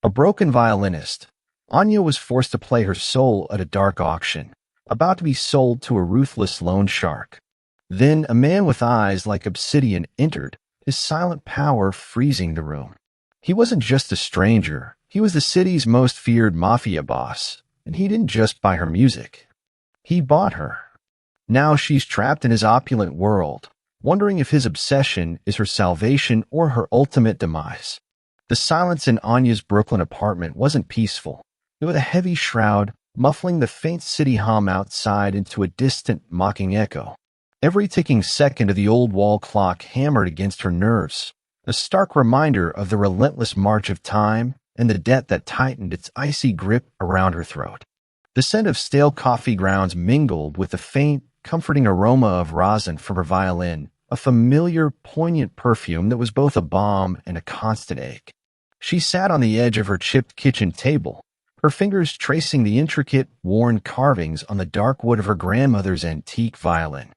A broken violinist, Anya was forced to play her soul at a dark auction, about to be sold to a ruthless loan shark. Then a man with eyes like obsidian entered, his silent power freezing the room. He wasn't just a stranger, he was the city's most feared Mafia boss, and he didn't just buy her music. He bought her. Now she's trapped in his opulent world, wondering if his obsession is her salvation or her ultimate demise. The silence in Anya's Brooklyn apartment wasn't peaceful. It was a heavy shroud, muffling the faint city hum outside into a distant, mocking echo. Every ticking second of the old wall clock hammered against her nerves, a stark reminder of the relentless march of time and the debt that tightened its icy grip around her throat. The scent of stale coffee grounds mingled with the faint, comforting aroma of rosin from her violin, a familiar, poignant perfume that was both a balm and a constant ache. She sat on the edge of her chipped kitchen table, her fingers tracing the intricate, worn carvings on the dark wood of her grandmother's antique violin.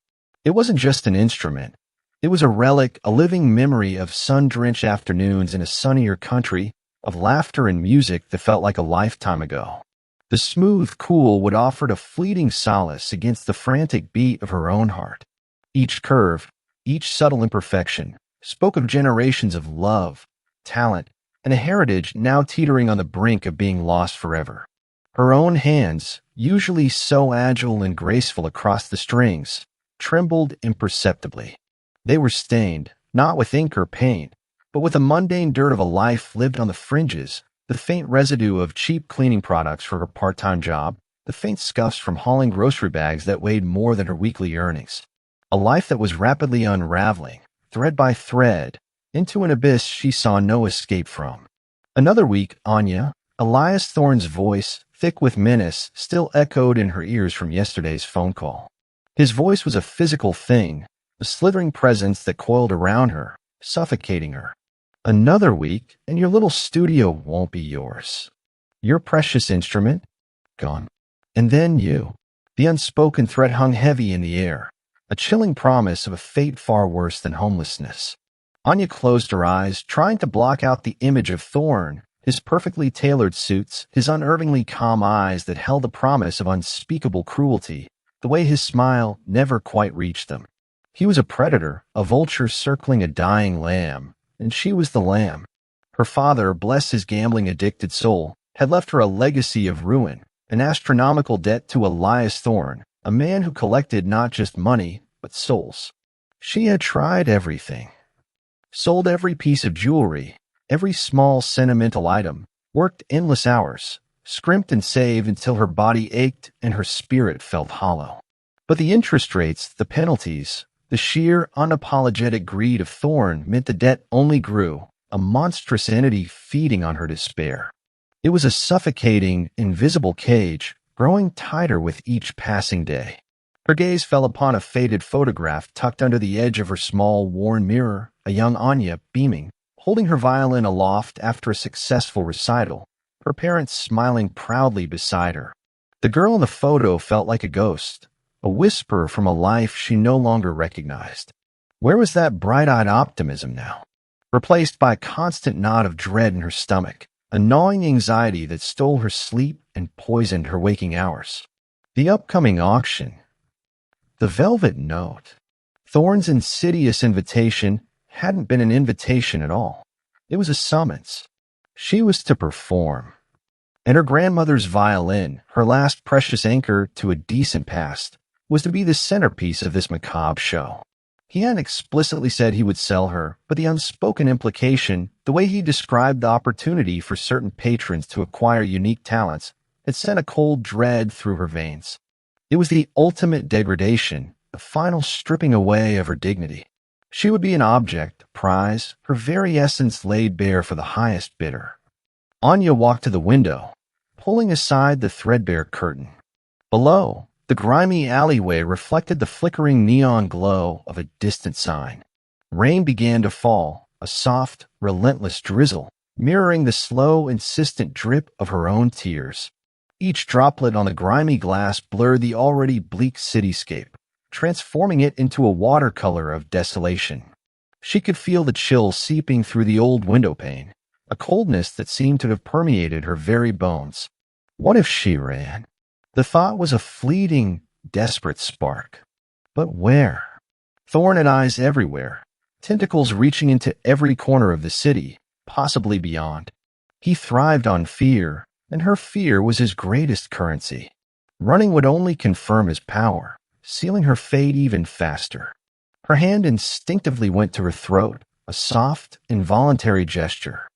It wasn't just an instrument. It was a relic, a living memory of sun-drenched afternoons in a sunnier country, of laughter and music that felt like a lifetime ago. The smooth cool would offer a fleeting solace against the frantic beat of her own heart. Each curve, each subtle imperfection, spoke of generations of love, talent, and a heritage now teetering on the brink of being lost forever. Her own hands, usually so agile and graceful across the strings, trembled imperceptibly. They were stained, not with ink or paint, but with the mundane dirt of a life lived on the fringes, the faint residue of cheap cleaning products for her part-time job, the faint scuffs from hauling grocery bags that weighed more than her weekly earnings. A life that was rapidly unraveling, thread by thread, into an abyss she saw no escape from. Another week, Anya, Elias Thorne's voice, thick with menace, still echoed in her ears from yesterday's phone call. His voice was a physical thing, a slithering presence that coiled around her, suffocating her. Another week, and your little studio won't be yours. Your precious instrument, gone. And then you. The unspoken threat hung heavy in the air, a chilling promise of a fate far worse than homelessness. Anya closed her eyes, trying to block out the image of Thorne, his perfectly tailored suits, his unervingly calm eyes that held the promise of unspeakable cruelty, the way his smile never quite reached them. He was a predator, a vulture circling a dying lamb, and she was the lamb. Her father, bless his gambling-addicted soul, had left her a legacy of ruin, an astronomical debt to Elias Thorne, a man who collected not just money, but souls. She had tried everything. Sold every piece of jewelry, every small sentimental item, worked endless hours, scrimped and saved until her body ached and her spirit felt hollow. But the interest rates, the penalties, the sheer, unapologetic greed of Thorne meant the debt only grew, a monstrous entity feeding on her despair. It was a suffocating, invisible cage, growing tighter with each passing day. Her gaze fell upon a faded photograph tucked under the edge of her small, worn mirror, a young Anya beaming, holding her violin aloft after a successful recital, her parents smiling proudly beside her. The girl in the photo felt like a ghost, a whisper from a life she no longer recognized. Where was that bright-eyed optimism now? Replaced by a constant knot of dread in her stomach, a gnawing anxiety that stole her sleep and poisoned her waking hours. The upcoming auction. The velvet note. Thorne's insidious invitation hadn't been an invitation at all. It was a summons. She was to perform. And her grandmother's violin, her last precious anchor to a decent past, was to be the centerpiece of this macabre show. He hadn't explicitly said he would sell her, but the unspoken implication, the way he described the opportunity for certain patrons to acquire unique talents, had sent a cold dread through her veins. It was the ultimate degradation, the final stripping away of her dignity. She would be an object, a prize, her very essence laid bare for the highest bidder. Anya walked to the window, pulling aside the threadbare curtain. Below, the grimy alleyway reflected the flickering neon glow of a distant sign. Rain began to fall, a soft, relentless drizzle, mirroring the slow, insistent drip of her own tears. Each droplet on the grimy glass blurred the already bleak cityscape, transforming it into a watercolor of desolation. She could feel the chill seeping through the old window pane, a coldness that seemed to have permeated her very bones. What if she ran? The thought was a fleeting, desperate spark. But where? Thorn had eyes everywhere, tentacles reaching into every corner of the city, possibly beyond. He thrived on fear, and her fear was his greatest currency. Running would only confirm his power, sealing her fate even faster. Her hand instinctively went to her throat, a soft, involuntary gesture.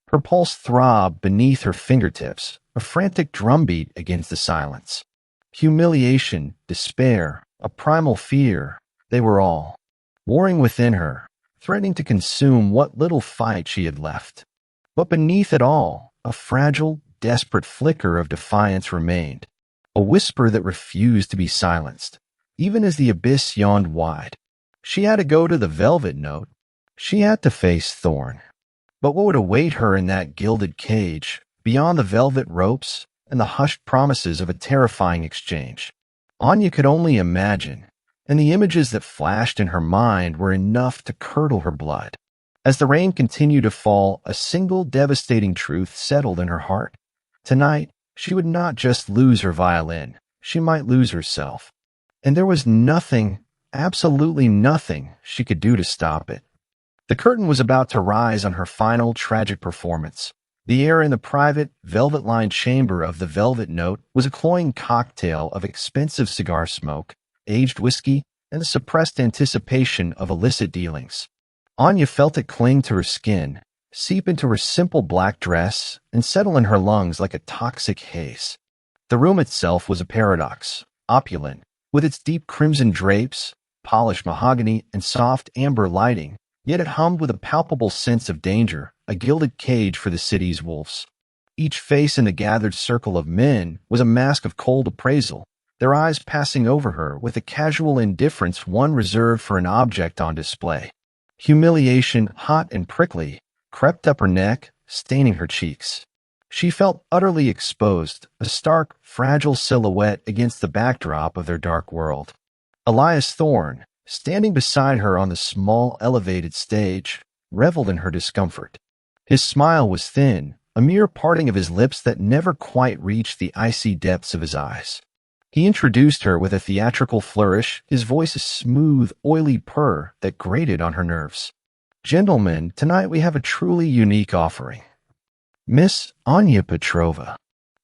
Her pulse throbbed beneath her fingertips, a frantic drumbeat against the silence. Humiliation, despair, a primal fear, they were all warring within her, threatening to consume what little fight she had left. But beneath it all, a fragile, desperate flicker of defiance remained, a whisper that refused to be silenced, even as the abyss yawned wide. She had to go to the velvet note. She had to face Thorn. But what would await her in that gilded cage, beyond the velvet ropes and the hushed promises of a terrifying exchange? Anya could only imagine, and the images that flashed in her mind were enough to curdle her blood. As the rain continued to fall, a single devastating truth settled in her heart. Tonight, she would not just lose her violin, she might lose herself. And there was nothing, absolutely nothing, she could do to stop it. The curtain was about to rise on her final tragic performance. The air in the private, velvet-lined chamber of the Velvet Note was a cloying cocktail of expensive cigar smoke, aged whiskey, and the suppressed anticipation of illicit dealings. Anya felt it cling to her skin, seep into her simple black dress, and settle in her lungs like a toxic haze. The room itself was a paradox, opulent, with its deep crimson drapes, polished mahogany, and soft amber lighting, yet it hummed with a palpable sense of danger, a gilded cage for the city's wolves. Each face in the gathered circle of men was a mask of cold appraisal, their eyes passing over her with a casual indifference one reserved for an object on display. Humiliation, hot and prickly, crept up her neck, staining her cheeks. She felt utterly exposed, a stark, fragile silhouette against the backdrop of their dark world. Elias Thorne, standing beside her on the small, elevated stage, reveled in her discomfort. His smile was thin, a mere parting of his lips that never quite reached the icy depths of his eyes. He introduced her with a theatrical flourish, his voice a smooth, oily purr that grated on her nerves. "Gentlemen, tonight we have a truly unique offering. Miss Anya Petrova,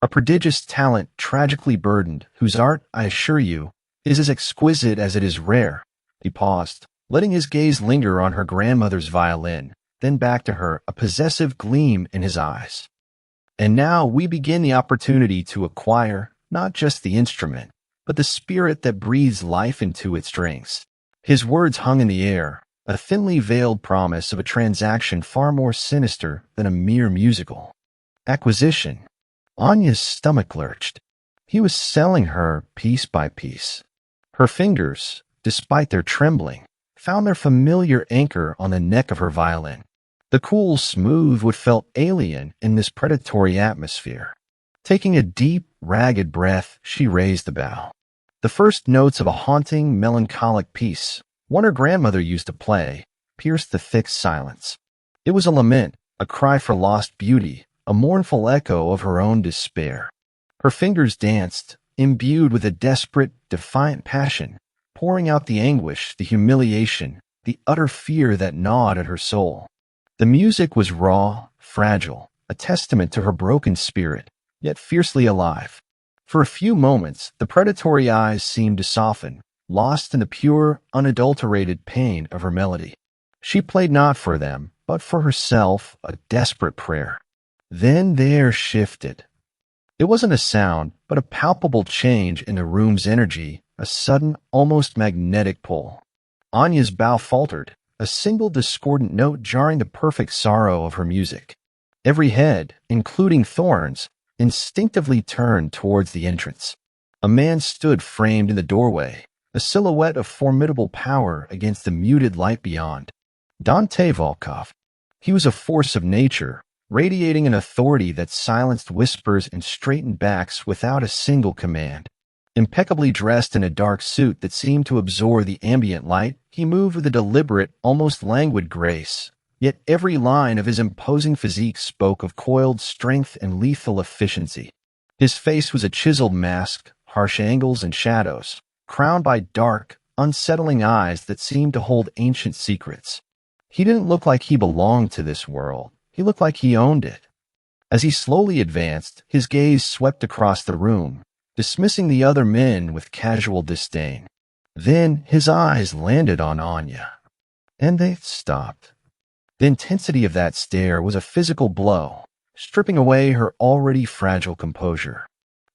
a prodigious talent tragically burdened, whose art, I assure you, is as exquisite as it is rare." He paused, letting his gaze linger on her grandmother's violin, then back to her, a possessive gleam in his eyes. "And now we begin the opportunity to acquire not just the instrument, but the spirit that breathes life into its strings." His words hung in the air, a thinly veiled promise of a transaction far more sinister than a mere musical acquisition. Anya's stomach lurched. He was selling her piece by piece. Her fingers, despite their trembling, found their familiar anchor on the neck of her violin. The cool, smooth wood felt alien in this predatory atmosphere. Taking a deep, ragged breath, she raised the bow. The first notes of a haunting, melancholic piece, one her grandmother used to play, pierced the thick silence. It was a lament, a cry for lost beauty, a mournful echo of her own despair. Her fingers danced, imbued with a desperate, defiant passion, pouring out the anguish, the humiliation, the utter fear that gnawed at her soul. The music was raw, fragile, a testament to her broken spirit, yet fiercely alive. For a few moments, the predatory eyes seemed to soften, lost in the pure, unadulterated pain of her melody. She played not for them, but for herself, a desperate prayer. Then the air shifted. It wasn't a sound, but a palpable change in the room's energy, a sudden, almost magnetic pull. Anya's bow faltered, a single discordant note jarring the perfect sorrow of her music. Every head, including Thorne's, instinctively turned towards the entrance. A man stood framed in the doorway, a silhouette of formidable power against the muted light beyond. Dante Volkov. He was a force of nature, radiating an authority that silenced whispers and straightened backs without a single command. Impeccably dressed in a dark suit that seemed to absorb the ambient light, he moved with a deliberate, almost languid grace, Yet every line of his imposing physique spoke of coiled strength and lethal efficiency. His face was a chiseled mask, harsh angles and shadows, crowned by dark, unsettling eyes that seemed to hold ancient secrets. He didn't look like he belonged to this world. He looked like he owned it. As he slowly advanced, his gaze swept across the room, dismissing the other men with casual disdain. Then his eyes landed on Anya, and they stopped. The intensity of that stare was a physical blow, stripping away her already fragile composure.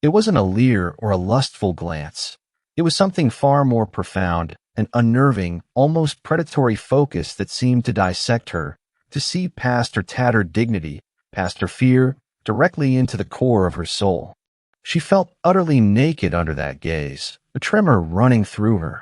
It wasn't a leer or a lustful glance. It was something far more profound, an unnerving, almost predatory focus that seemed to dissect her, to see past her tattered dignity, past her fear, directly into the core of her soul. She felt utterly naked under that gaze, a tremor running through her.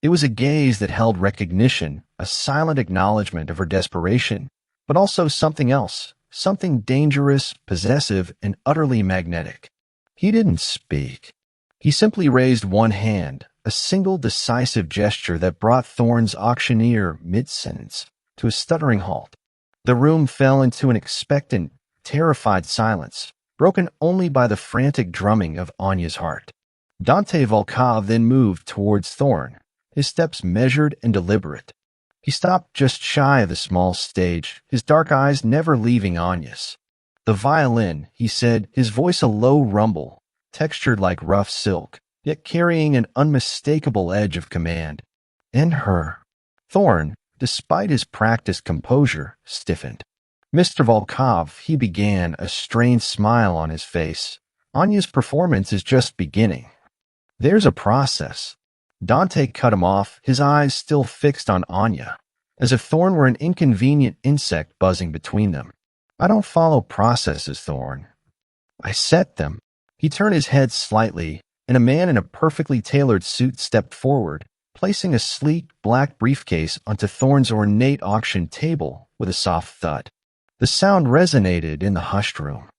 It was a gaze that held recognition, a silent acknowledgement of her desperation, but also something else, something dangerous, possessive, and utterly magnetic. He didn't speak. He simply raised one hand, a single decisive gesture that brought Thorne's auctioneer mid-sentence to a stuttering halt. The room fell into an expectant, terrified silence, broken only by the frantic drumming of Anya's heart. Dante Volkov then moved towards Thorne, his steps measured and deliberate. He stopped just shy of the small stage, his dark eyes never leaving Anya's. "The violin," he said, his voice a low rumble, textured like rough silk, yet carrying an unmistakable edge of command. "And her." Thorne, despite his practiced composure, stiffened. "Mr. Volkov," he began, a strained smile on his face, "Anya's performance is just beginning. There's a process." Dante cut him off, his eyes still fixed on Anya, as if Thorne were an inconvenient insect buzzing between them. "I don't follow processes, Thorne. I set them." He turned his head slightly, and a man in a perfectly tailored suit stepped forward, placing a sleek, black briefcase onto Thorne's ornate auction table with a soft thud. The sound resonated in the hushed room.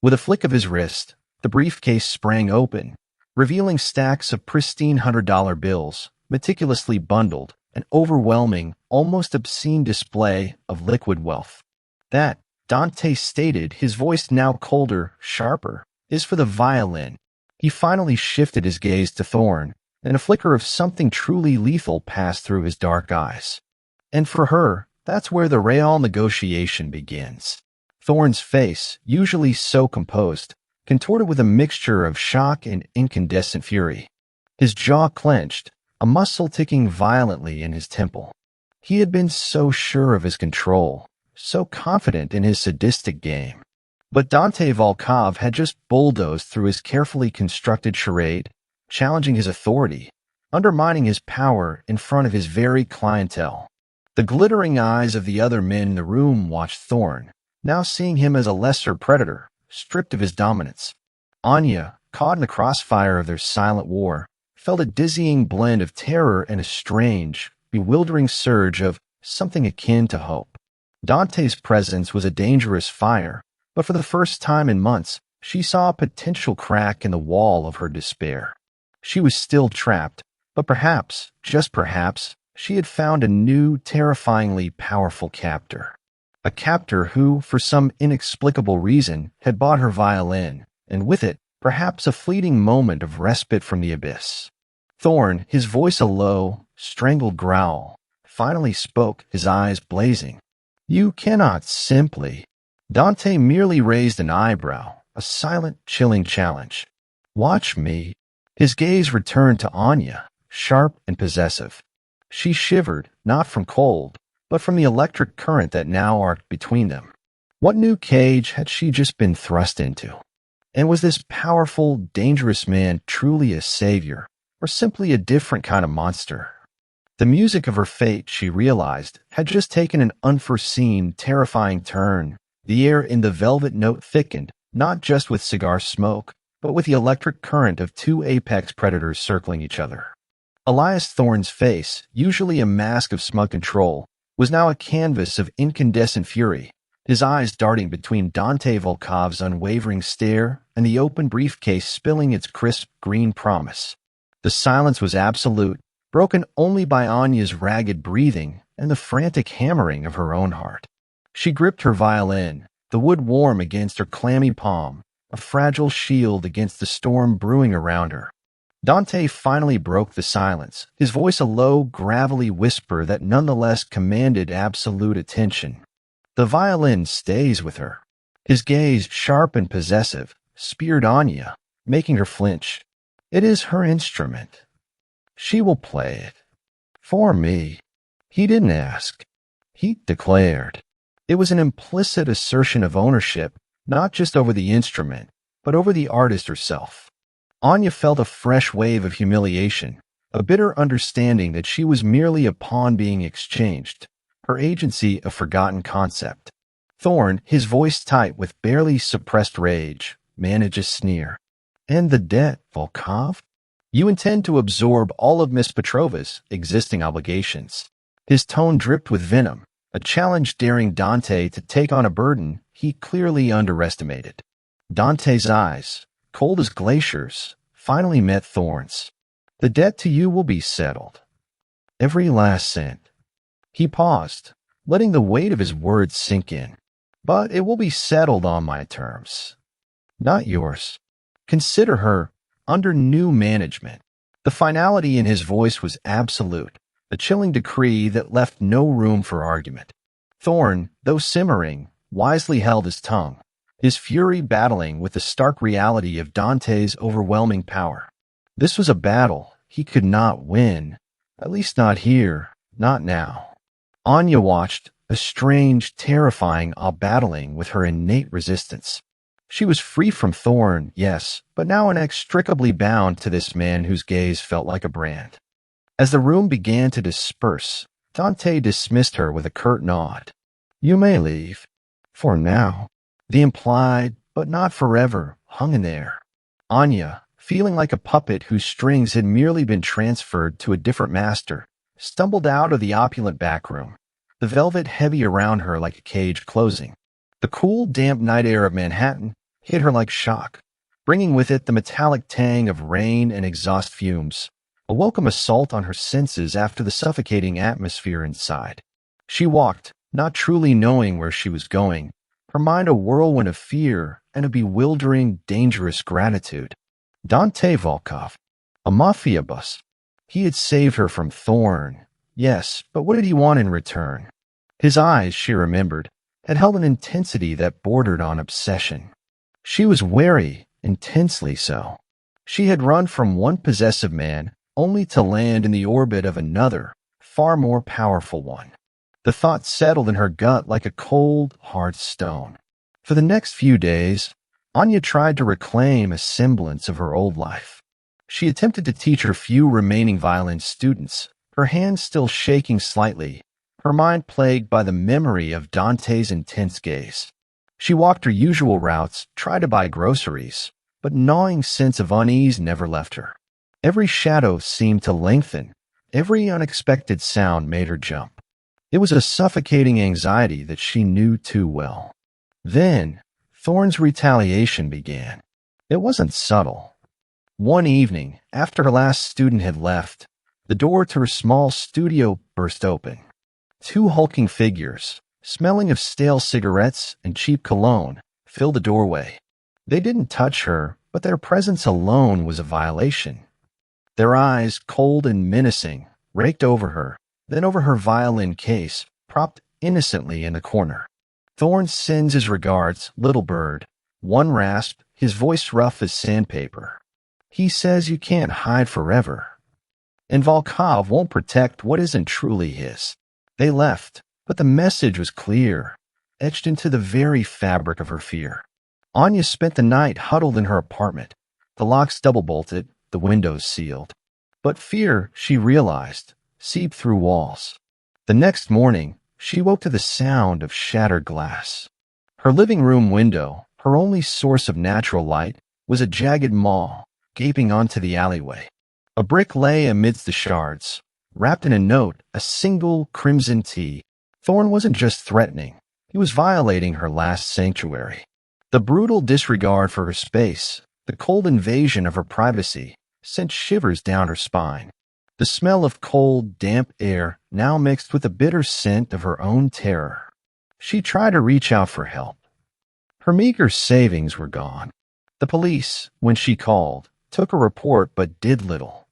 With a flick of his wrist, the briefcase sprang open, revealing stacks of pristine $100 bills, meticulously bundled, an overwhelming, almost obscene display of liquid wealth. "That," Dante stated, his voice now colder, sharper, "is for the violin." He finally shifted his gaze to Thorne, and a flicker of something truly lethal passed through his dark eyes. "And for her, that's where the real negotiation begins." Thorne's face, usually so composed, contorted with a mixture of shock and incandescent fury. His jaw clenched, a muscle ticking violently in his temple. He had been so sure of his control, so confident in his sadistic game. But Dante Volkov had just bulldozed through his carefully constructed charade, challenging his authority, undermining his power in front of his very clientele. The glittering eyes of the other men in the room watched Thorne, now seeing him as a lesser predator, stripped of his dominance. Anya, caught in the crossfire of their silent war, felt a dizzying blend of terror and a strange, bewildering surge of something akin to hope. Dante's presence was a dangerous fire, but for the first time in months, she saw a potential crack in the wall of her despair. She was still trapped, but perhaps, just perhaps, she had found a new, terrifyingly powerful captor. A captor who, for some inexplicable reason, had bought her violin, and with it, perhaps a fleeting moment of respite from the abyss. Thorne, his voice a low, strangled growl, finally spoke, his eyes blazing. "You cannot simply." Dante merely raised an eyebrow, a silent, chilling challenge. "Watch me." His gaze returned to Anya, sharp and possessive. She shivered, not from cold, but from the electric current that now arced between them. What new cage had she just been thrust into? And was this powerful, dangerous man truly a savior, or simply a different kind of monster? The music of her fate, she realized, had just taken an unforeseen, terrifying turn. The air in the velvet note thickened, not just with cigar smoke, but with the electric current of two apex predators circling each other. Elias Thorne's face, usually a mask of smug control, was now a canvas of incandescent fury, his eyes darting between Dante Volkov's unwavering stare and the open briefcase spilling its crisp green promise. The silence was absolute, broken only by Anya's ragged breathing and the frantic hammering of her own heart. She gripped her violin, the wood warm against her clammy palm, a fragile shield against the storm brewing around her. Dante finally broke the silence, his voice a low, gravelly whisper that nonetheless commanded absolute attention. The violin stays with her. His gaze, sharp and possessive, speared Anya, making her flinch. It is her instrument. She will play it. For me. He didn't ask. He declared. It was an implicit assertion of ownership, not just over the instrument, but over the artist herself. Anya felt a fresh wave of humiliation, a bitter understanding that she was merely a pawn being exchanged, her agency a forgotten concept. Thorn, his voice tight with barely suppressed rage, managed a sneer. And the debt, Volkov? You intend to absorb all of Miss Petrova's existing obligations. His tone dripped with venom, a challenge daring Dante to take on a burden he clearly underestimated. Dante's eyes, cold as glaciers, finally met Thorn's. The debt to you will be settled. Every last cent. He paused, letting the weight of his words sink in. But it will be settled on my terms. Not yours. Consider her under new management. The finality in his voice was absolute, a chilling decree that left no room for argument. Thorn, though simmering, wisely held his tongue, his fury battling with the stark reality of Dante's overwhelming power. This was a battle he could not win, at least not here, not now. Anya watched, a strange, terrifying awe battling with her innate resistance. She was free from Thorn, yes, but now inextricably bound to this man whose gaze felt like a brand. As the room began to disperse, Dante dismissed her with a curt nod. You may leave. For now. The implied, but not forever, hung in there. Anya, feeling like a puppet whose strings had merely been transferred to a different master, stumbled out of the opulent back room, the velvet heavy around her like a cage closing. The cool, damp night air of Manhattan hit her like shock, bringing with it the metallic tang of rain and exhaust fumes, a welcome assault on her senses after the suffocating atmosphere inside. She walked, not truly knowing where she was going, her mind a whirlwind of fear and a bewildering, dangerous gratitude. Dante Volkov, a Mafia boss. He had saved her from Thorn. Yes, but what did he want in return? His eyes, she remembered, had held an intensity that bordered on obsession. She was wary, intensely so. She had run from one possessive man only to land in the orbit of another, far more powerful one. The thought settled in her gut like a cold, hard stone. For the next few days, Anya tried to reclaim a semblance of her old life. She attempted to teach her few remaining violin students, her hands still shaking slightly, her mind plagued by the memory of Dante's intense gaze. She walked her usual routes, tried to buy groceries, but gnawing sense of unease never left her. Every shadow seemed to lengthen, every unexpected sound made her jump. It was a suffocating anxiety that she knew too well. Then, Thorn's retaliation began. It wasn't subtle. One evening, after her last student had left, the door to her small studio burst open. Two hulking figures, smelling of stale cigarettes and cheap cologne, filled the doorway. They didn't touch her, but their presence alone was a violation. Their eyes, cold and menacing, raked over her, then over her violin case, propped innocently in the corner. Thorn sends his regards, little bird. One rasp, his voice rough as sandpaper. He says you can't hide forever. And Volkov won't protect what isn't truly his. They left, but the message was clear, etched into the very fabric of her fear. Anya spent the night huddled in her apartment, the locks double-bolted, the windows sealed. But fear, she realized, seeped through walls. The next morning, she woke to the sound of shattered glass. Her living room window, her only source of natural light, was a jagged maw, gaping onto the alleyway. A brick lay amidst the shards. Wrapped in a note, a single crimson T. Thorn wasn't just threatening. He was violating her last sanctuary. The brutal disregard for her space, the cold invasion of her privacy, sent shivers down her spine. The smell of cold, damp air now mixed with the bitter scent of her own terror. She tried to reach out for help. Her meager savings were gone. The police, when she called, took a report but did little.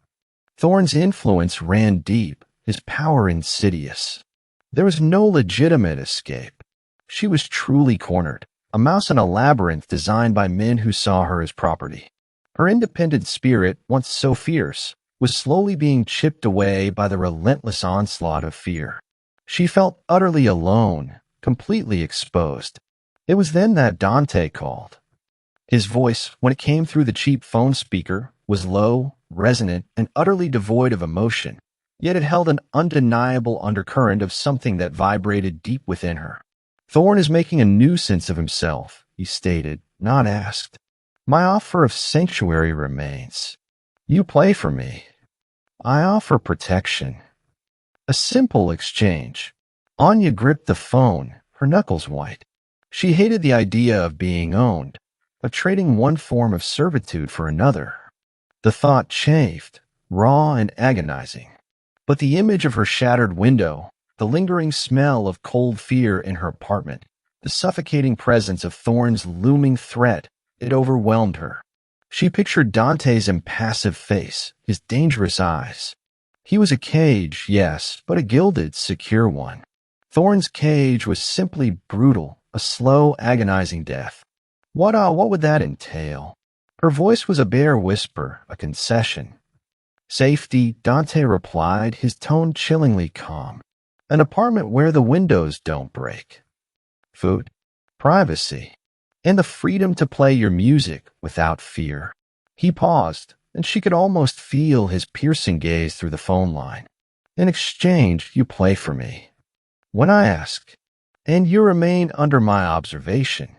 Thorne's influence ran deep, his power insidious. There was no legitimate escape. She was truly cornered, a mouse in a labyrinth designed by men who saw her as property. Her independent spirit, once so fierce, was slowly being chipped away by the relentless onslaught of fear. She felt utterly alone, completely exposed. It was then that Dante called. His voice, when it came through the cheap phone speaker, was low, resonant, and utterly devoid of emotion, yet it held an undeniable undercurrent of something that vibrated deep within her. "Thorne is making a nuisance of himself," he stated, not asked. "My offer of sanctuary remains. You play for me. I offer protection." A simple exchange. Anya gripped the phone, her knuckles white. She hated the idea of being owned, of trading one form of servitude for another. The thought chafed, raw and agonizing. But the image of her shattered window, the lingering smell of cold fear in her apartment, the suffocating presence of Thorne's looming threat, it overwhelmed her. She pictured Dante's impassive face, his dangerous eyes. He was a cage, yes, but a gilded, secure one. Thorne's cage was simply brutal, a slow, agonizing death. What would that entail? Her voice was a bare whisper, a concession. "Safety," Dante replied, his tone chillingly calm. "An apartment where the windows don't break. Food, privacy, and the freedom to play your music without fear." He paused, and she could almost feel his piercing gaze through the phone line. "In exchange, you play for me. When I ask, and you remain under my observation.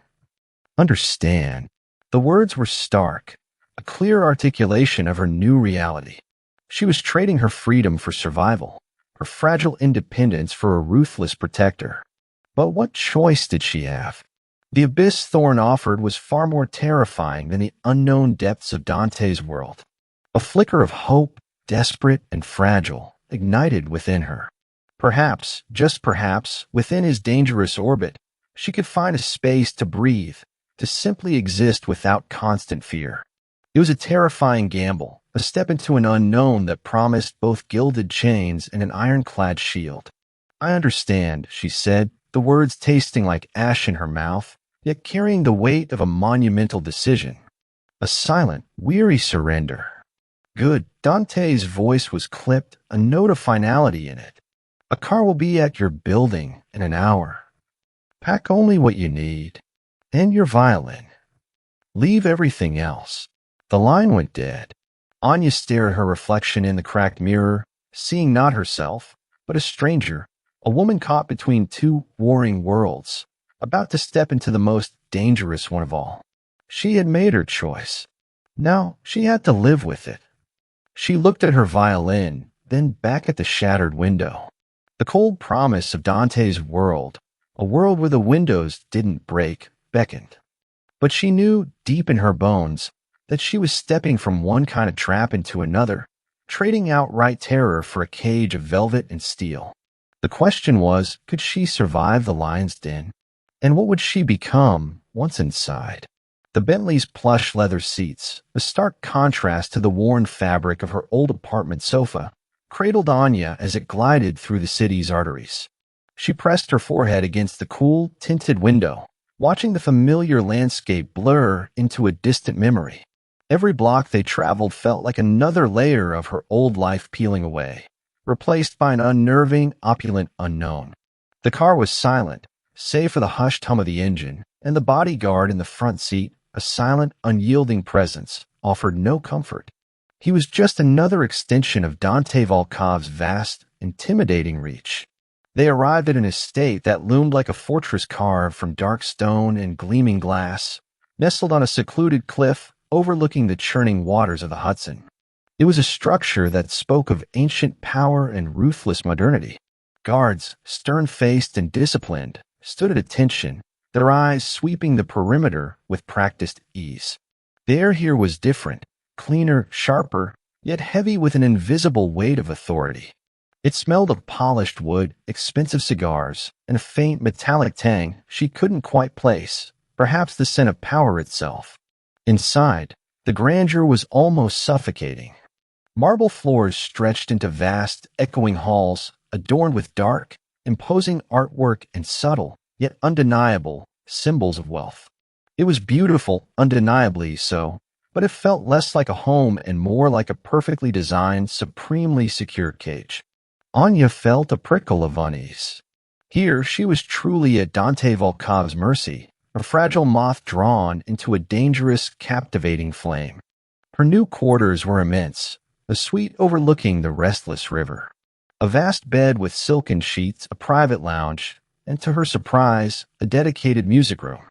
Understand." The words were stark, a clear articulation of her new reality. She was trading her freedom for survival, her fragile independence for a ruthless protector. But what choice did she have? The abyss Thorne offered was far more terrifying than the unknown depths of Dante's world. A flicker of hope, desperate and fragile, ignited within her. Perhaps, just perhaps, within his dangerous orbit, she could find a space to breathe, to simply exist without constant fear. It was a terrifying gamble, a step into an unknown that promised both gilded chains and an ironclad shield. "I understand," she said, the words tasting like ash in her mouth, yet carrying the weight of a monumental decision. A silent, weary surrender. "Good." Dante's voice was clipped, a note of finality in it. "A car will be at your building in an hour. Pack only what you need. And your violin. Leave everything else." The line went dead. Anya stared at her reflection in the cracked mirror, seeing not herself, but a stranger, a woman caught between two warring worlds, about to step into the most dangerous one of all. She had made her choice. Now she had to live with it. She looked at her violin, then back at the shattered window. The cold promise of Dante's world, a world where the windows didn't break, beckoned. But she knew, deep in her bones, that she was stepping from one kind of trap into another, trading outright terror for a cage of velvet and steel. The question was, could she survive the lion's den? And what would she become once inside? The Bentley's plush leather seats, a stark contrast to the worn fabric of her old apartment sofa, cradled Anya as it glided through the city's arteries. She pressed her forehead against the cool, tinted window, watching the familiar landscape blur into a distant memory. Every block they traveled felt like another layer of her old life peeling away, replaced by an unnerving, opulent unknown. The car was silent, save for the hushed hum of the engine, and the bodyguard in the front seat, a silent, unyielding presence, offered no comfort. He was just another extension of Dante Volkov's vast, intimidating reach. They arrived at an estate that loomed like a fortress carved from dark stone and gleaming glass, nestled on a secluded cliff overlooking the churning waters of the Hudson. It was a structure that spoke of ancient power and ruthless modernity. Guards, stern-faced and disciplined, stood at attention, their eyes sweeping the perimeter with practiced ease. The air here was different, cleaner, sharper, yet heavy with an invisible weight of authority. It smelled of polished wood, expensive cigars, and a faint metallic tang she couldn't quite place, perhaps the scent of power itself. Inside, the grandeur was almost suffocating. Marble floors stretched into vast, echoing halls, adorned with dark, imposing artwork and subtle, yet undeniable, symbols of wealth. It was beautiful, undeniably so, but it felt less like a home and more like a perfectly designed, supremely secure cage. Anya felt a prickle of unease. Here she was truly at Dante Volkov's mercy, a fragile moth drawn into a dangerous, captivating flame. Her new quarters were immense, a suite overlooking the restless river. A vast bed with silken sheets, a private lounge, and to her surprise, a dedicated music room.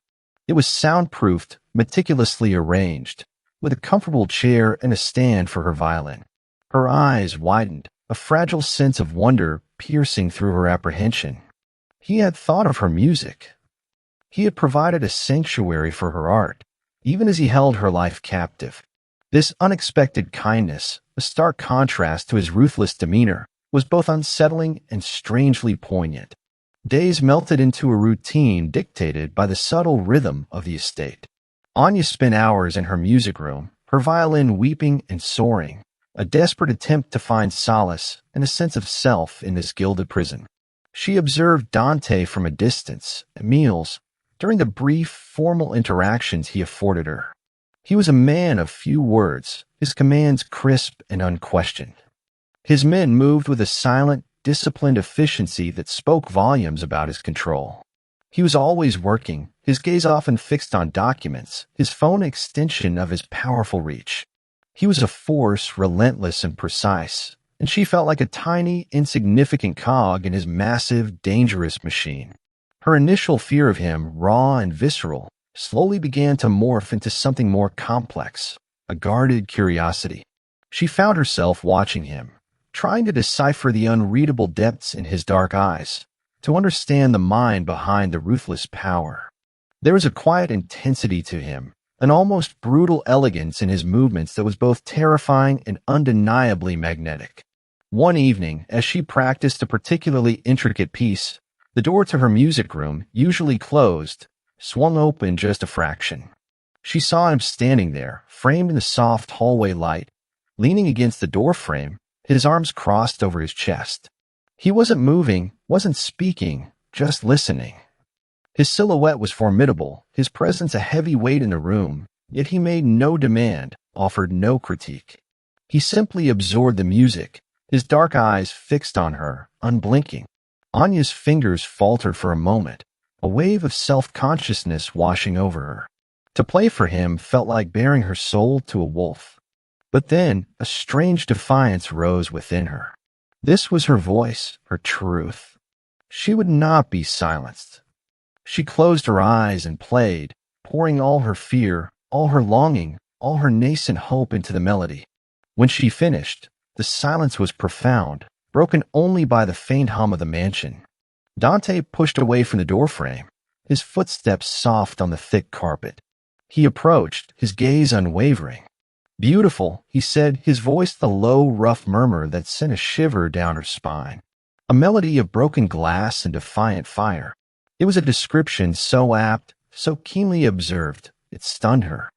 It was soundproofed, meticulously arranged, with a comfortable chair and a stand for her violin. Her eyes widened, a fragile sense of wonder piercing through her apprehension. He had thought of her music. He had provided a sanctuary for her art, even as he held her life captive. This unexpected kindness, a stark contrast to his ruthless demeanor, was both unsettling and strangely poignant. Days melted into a routine dictated by the subtle rhythm of the estate. Anya spent hours in her music room, her violin weeping and soaring, a desperate attempt to find solace and a sense of self in this gilded prison. She observed Dante from a distance, at meals, during the brief, formal interactions he afforded her. He was a man of few words, his commands crisp and unquestioned. His men moved with a silent, disciplined efficiency that spoke volumes about his control. He was always working, his gaze often fixed on documents, his phone an extension of his powerful reach. He was a force relentless and precise, and she felt like a tiny, insignificant cog in his massive, dangerous machine. Her initial fear of him, raw and visceral, slowly began to morph into something more complex, a guarded curiosity. She found herself watching him, trying to decipher the unreadable depths in his dark eyes, to understand the mind behind the ruthless power. There was a quiet intensity to him, an almost brutal elegance in his movements that was both terrifying and undeniably magnetic. One evening, as she practiced a particularly intricate piece, the door to her music room, usually closed, swung open just a fraction. She saw him standing there, framed in the soft hallway light, leaning against the doorframe, his arms crossed over his chest. He wasn't moving, wasn't speaking, just listening. His silhouette was formidable, his presence a heavy weight in the room, yet he made no demand, offered no critique. He simply absorbed the music, his dark eyes fixed on her, unblinking. Anya's fingers faltered for a moment, a wave of self-consciousness washing over her. To play for him felt like bearing her soul to a wolf. But then a strange defiance rose within her. This was her voice, her truth. She would not be silenced. She closed her eyes and played, pouring all her fear, all her longing, all her nascent hope into the melody. When she finished, the silence was profound, broken only by the faint hum of the mansion. Dante pushed away from the doorframe, his footsteps soft on the thick carpet. He approached, his gaze unwavering. "Beautiful," he said, his voice the low, rough murmur that sent a shiver down her spine. A melody of broken glass and defiant fire. It was a description so apt, so keenly observed, it stunned her.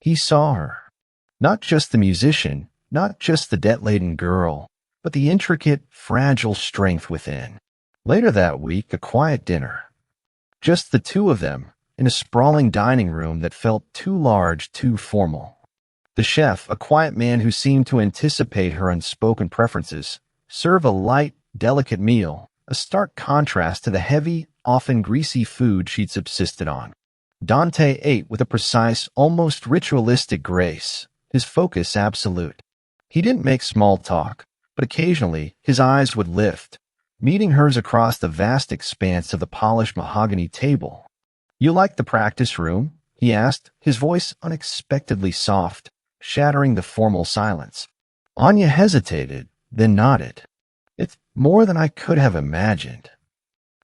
He saw her. Not just the musician, not just the debt-laden girl, but the intricate, fragile strength within. Later that week, a quiet dinner. Just the two of them, in a sprawling dining room that felt too large, too formal. The chef, a quiet man who seemed to anticipate her unspoken preferences, served a light, delicate meal, a stark contrast to the heavy, often greasy food she'd subsisted on. Dante ate with a precise, almost ritualistic grace, his focus absolute. He didn't make small talk, but occasionally his eyes would lift, meeting hers across the vast expanse of the polished mahogany table. "You like the practice room?" he asked, his voice unexpectedly soft, shattering the formal silence. Anya hesitated, then nodded. "It's more than I could have imagined."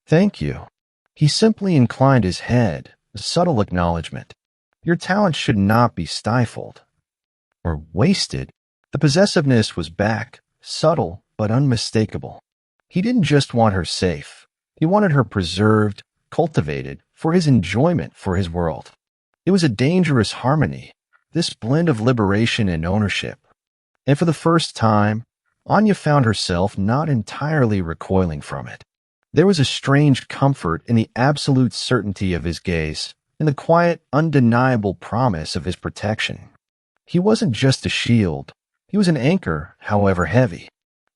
"Thank you." He simply inclined his head, a subtle acknowledgement. "Your talent should not be stifled or wasted." The possessiveness was back, subtle but unmistakable. He didn't just want her safe. He wanted her preserved, cultivated, for his enjoyment, for his world. It was a dangerous harmony, this blend of liberation and ownership. And for the first time, Anya found herself not entirely recoiling from it. There was a strange comfort in the absolute certainty of his gaze, in the quiet, undeniable promise of his protection. He wasn't just a shield. He was an anchor, however heavy.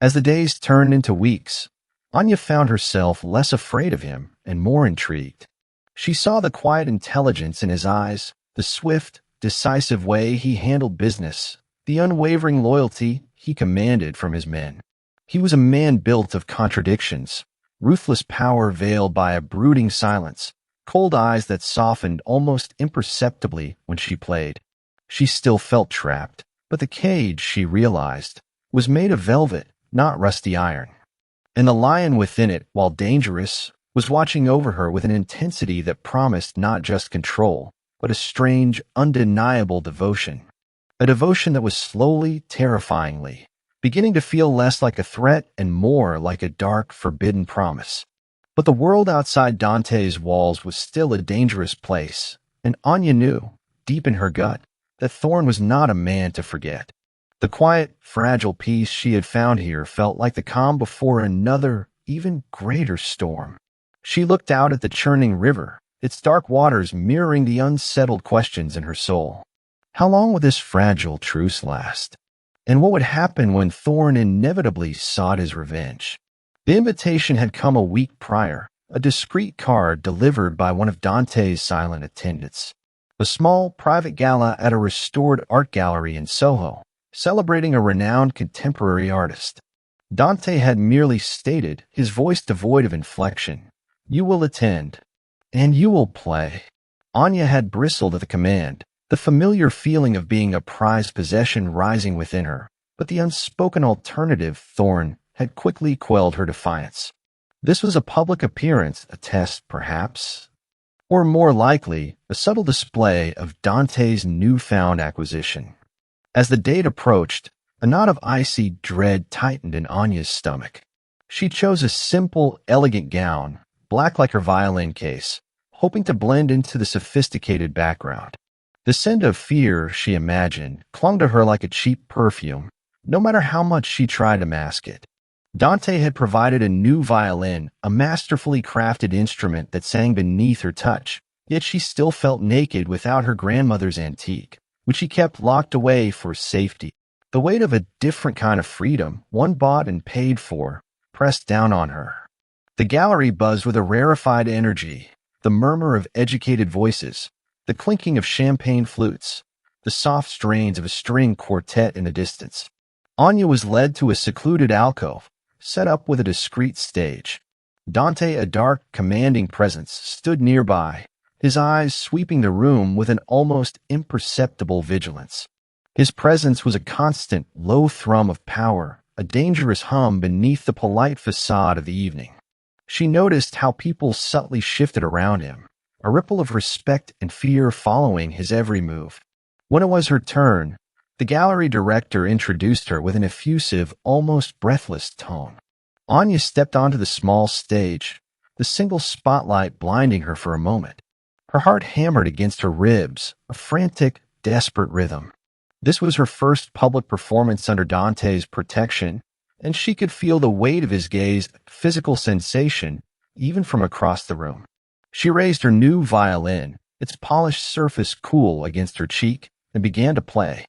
As the days turned into weeks, Anya found herself less afraid of him and more intrigued. She saw the quiet intelligence in his eyes, the swift, decisive way he handled business, the unwavering loyalty he commanded from his men. He was a man built of contradictions, ruthless power veiled by a brooding silence, cold eyes that softened almost imperceptibly when she played. She still felt trapped, but the cage, she realized, was made of velvet, not rusty iron. And the lion within it, while dangerous, was watching over her with an intensity that promised not just control, but a strange, undeniable devotion. A devotion that was slowly, terrifyingly, beginning to feel less like a threat and more like a dark, forbidden promise. But the world outside Dante's walls was still a dangerous place, and Anya knew, deep in her gut, that Thorn was not a man to forget. The quiet, fragile peace she had found here felt like the calm before another, even greater storm. She looked out at the churning river, its dark waters mirroring the unsettled questions in her soul. How long would this fragile truce last? And what would happen when Thorn inevitably sought his revenge? The invitation had come a week prior, a discreet card delivered by one of Dante's silent attendants. A small, private gala at a restored art gallery in Soho, celebrating a renowned contemporary artist. Dante had merely stated, his voice devoid of inflection, "You will attend, and you will play." Anya had bristled at the command, the familiar feeling of being a prized possession rising within her, but the unspoken alternative, Thorn, had quickly quelled her defiance. This was a public appearance, a test, perhaps, or more likely, a subtle display of Dante's newfound acquisition. As the date approached, a knot of icy dread tightened in Anya's stomach. She chose a simple, elegant gown, black like her violin case, hoping to blend into the sophisticated background. The scent of fear, she imagined, clung to her like a cheap perfume, no matter how much she tried to mask it. Dante had provided a new violin, a masterfully crafted instrument that sang beneath her touch, yet she still felt naked without her grandmother's antique, which she kept locked away for safety. The weight of a different kind of freedom, one bought and paid for, pressed down on her. The gallery buzzed with a rarefied energy, the murmur of educated voices, the clinking of champagne flutes, the soft strains of a string quartet in the distance. Anya was led to a secluded alcove, set up with a discreet stage. Dante, a dark, commanding presence, stood nearby, his eyes sweeping the room with an almost imperceptible vigilance. His presence was a constant, low thrum of power, a dangerous hum beneath the polite facade of the evening. She noticed how people subtly shifted around him, a ripple of respect and fear following his every move. When it was her turn, the gallery director introduced her with an effusive, almost breathless tone. Anya stepped onto the small stage, the single spotlight blinding her for a moment. Her heart hammered against her ribs, a frantic, desperate rhythm. This was her first public performance under Dante's protection, and she could feel the weight of his gaze, physical sensation, even from across the room. She raised her new violin, its polished surface cool against her cheek, and began to play.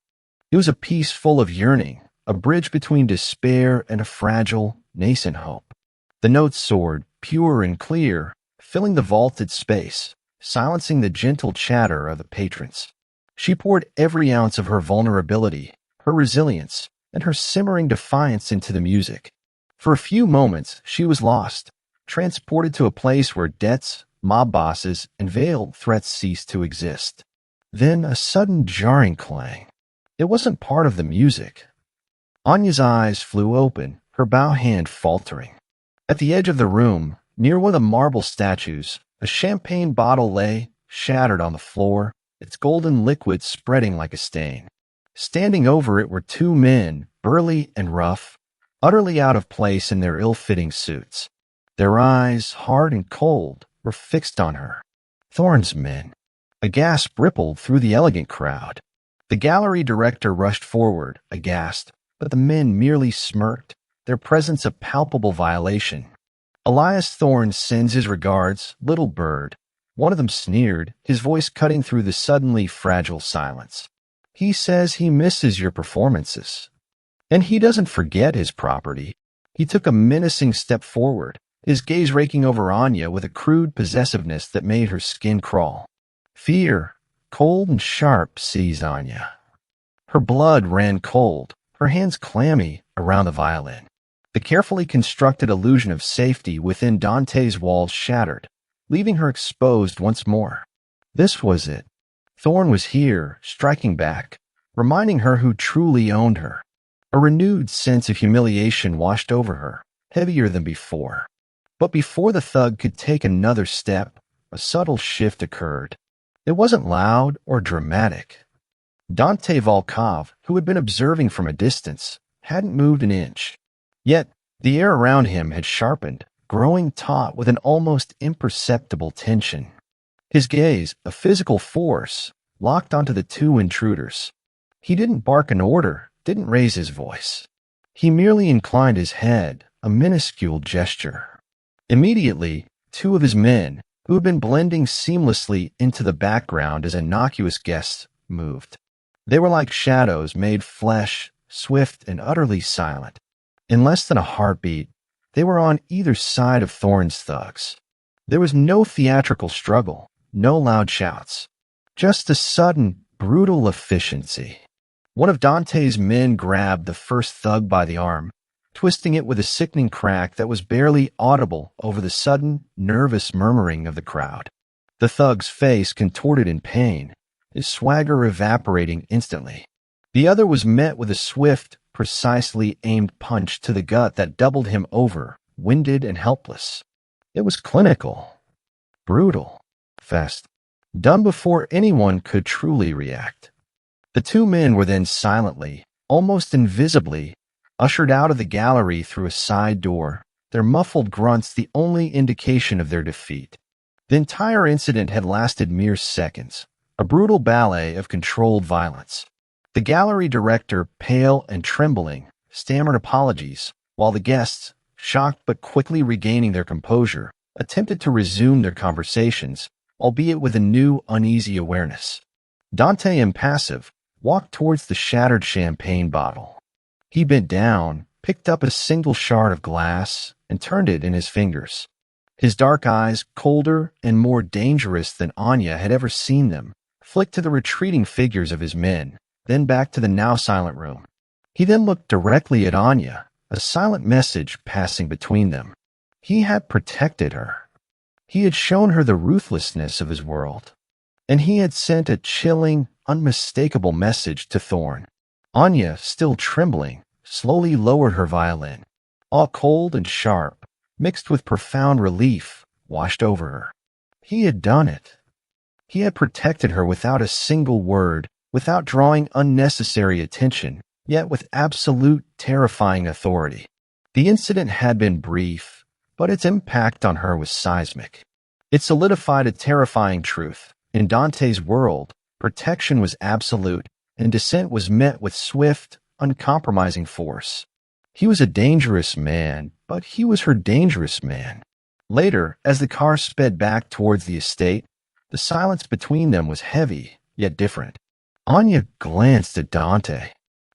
It was a piece full of yearning, a bridge between despair and a fragile, nascent hope. The notes soared, pure and clear, filling the vaulted space, silencing the gentle chatter of the patrons. She poured every ounce of her vulnerability, her resilience, and her simmering defiance into the music. For a few moments, she was lost, transported to a place where debts, mob bosses, and veiled threats ceased to exist. Then a sudden jarring clang. It wasn't part of the music. Anya's eyes flew open, her bow hand faltering. At the edge of the room, near one of the marble statues, a champagne bottle lay, shattered on the floor, its golden liquid spreading like a stain. Standing over it were two men, burly and rough, utterly out of place in their ill-fitting suits. Their eyes, hard and cold, were fixed on her. Thorne's men. A gasp rippled through the elegant crowd. The gallery director rushed forward, aghast, but the men merely smirked, their presence a palpable violation. Elias Thorne sends his regards, little bird. One of them sneered, his voice cutting through the suddenly fragile silence. He says he misses your performances. And he doesn't forget his property. He took a menacing step forward, his gaze raking over Anya with a crude possessiveness that made her skin crawl. Fear, cold and sharp, seized Anya. Her blood ran cold, her hands clammy around the violin. The carefully constructed illusion of safety within Dante's walls shattered, leaving her exposed once more. This was it. Thorne was here, striking back, reminding her who truly owned her. A renewed sense of humiliation washed over her, heavier than before. But before the thug could take another step, a subtle shift occurred. It wasn't loud or dramatic. Dante Volkov, who had been observing from a distance, hadn't moved an inch. Yet, the air around him had sharpened, growing taut with an almost imperceptible tension. His gaze, a physical force, locked onto the two intruders. He didn't bark an order, didn't raise his voice. He merely inclined his head, a minuscule gesture. Immediately, two of his men, who had been blending seamlessly into the background as innocuous guests, moved. They were like shadows made flesh, swift and utterly silent. In less than a heartbeat, they were on either side of Thorne's thugs. There was no theatrical struggle, no loud shouts, just a sudden, brutal efficiency. One of Dante's men grabbed the first thug by the arm, twisting it with a sickening crack that was barely audible over the sudden, nervous murmuring of the crowd. The thug's face contorted in pain, his swagger evaporating instantly. The other was met with a swift, precisely aimed punch to the gut that doubled him over, winded and helpless. It was clinical, brutal, fast, done before anyone could truly react. The two men were then silently, almost invisibly, ushered out of the gallery through a side door, their muffled grunts the only indication of their defeat. The entire incident had lasted mere seconds, a brutal ballet of controlled violence. The gallery director, pale and trembling, stammered apologies, while the guests, shocked but quickly regaining their composure, attempted to resume their conversations, albeit with a new, uneasy awareness. Dante, impassive, walked towards the shattered champagne bottle. He bent down, picked up a single shard of glass, and turned it in his fingers. His dark eyes, colder and more dangerous than Anya had ever seen them, flicked to the retreating figures of his men, then back to the now silent room. He then looked directly at Anya, a silent message passing between them. He had protected her. He had shown her the ruthlessness of his world. And he had sent a chilling, unmistakable message to Thorne. Anya, still trembling, slowly lowered her violin. All cold and sharp, mixed with profound relief, washed over her. He had done it. He had protected her without a single word, without drawing unnecessary attention, yet with absolute, terrifying authority. The incident had been brief, but its impact on her was seismic. It solidified a terrifying truth. In Dante's world, protection was absolute, and dissent was met with swift, uncompromising force. He was a dangerous man, but he was her dangerous man. Later, as the car sped back towards the estate, the silence between them was heavy, yet different. Anya glanced at Dante.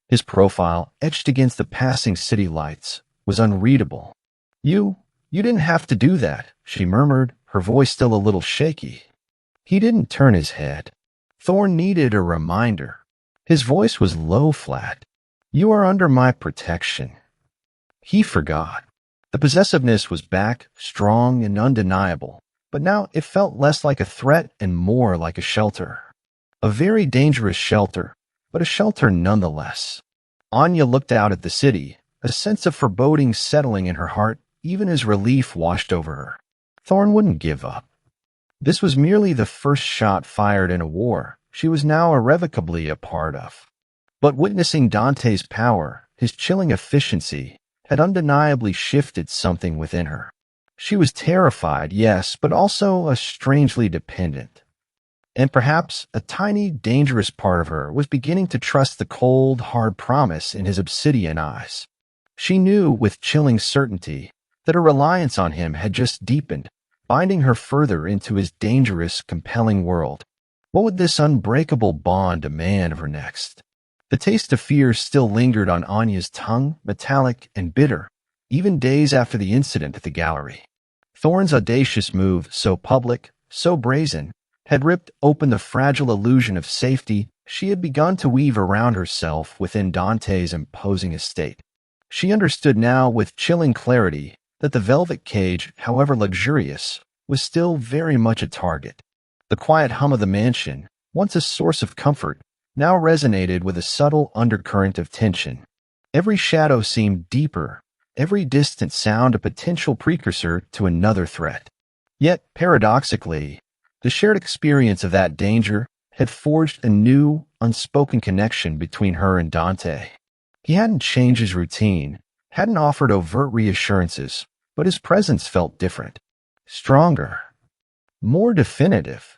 His profile, etched against the passing city lights, was unreadable. You didn't have to do that," she murmured, her voice still a little shaky. He didn't turn his head. Thorne needed a reminder. His voice was low, flat. "You are under my protection." He forgot. The possessiveness was back, strong and undeniable, but now it felt less like a threat and more like a shelter. A very dangerous shelter, but a shelter nonetheless. Anya looked out at the city, a sense of foreboding settling in her heart, even as relief washed over her. Thorne wouldn't give up. This was merely the first shot fired in a war she was now irrevocably a part of. But witnessing Dante's power, his chilling efficiency, had undeniably shifted something within her. She was terrified, yes, but also strangely dependent. And perhaps a tiny, dangerous part of her was beginning to trust the cold, hard promise in his obsidian eyes. She knew with chilling certainty that her reliance on him had just deepened, binding her further into his dangerous, compelling world. What would this unbreakable bond demand of her next? The taste of fear still lingered on Anya's tongue, metallic and bitter, even days after the incident at the gallery. Thorne's audacious move, so public, so brazen, had ripped open the fragile illusion of safety she had begun to weave around herself within Dante's imposing estate. She understood now with chilling clarity that the velvet cage, however luxurious, was still very much a target. The quiet hum of the mansion, once a source of comfort, now resonated with a subtle undercurrent of tension. Every shadow seemed deeper, every distant sound a potential precursor to another threat. Yet, paradoxically, the shared experience of that danger had forged a new, unspoken connection between her and Dante. He hadn't changed his routine, hadn't offered overt reassurances, but his presence felt different, stronger, more definitive.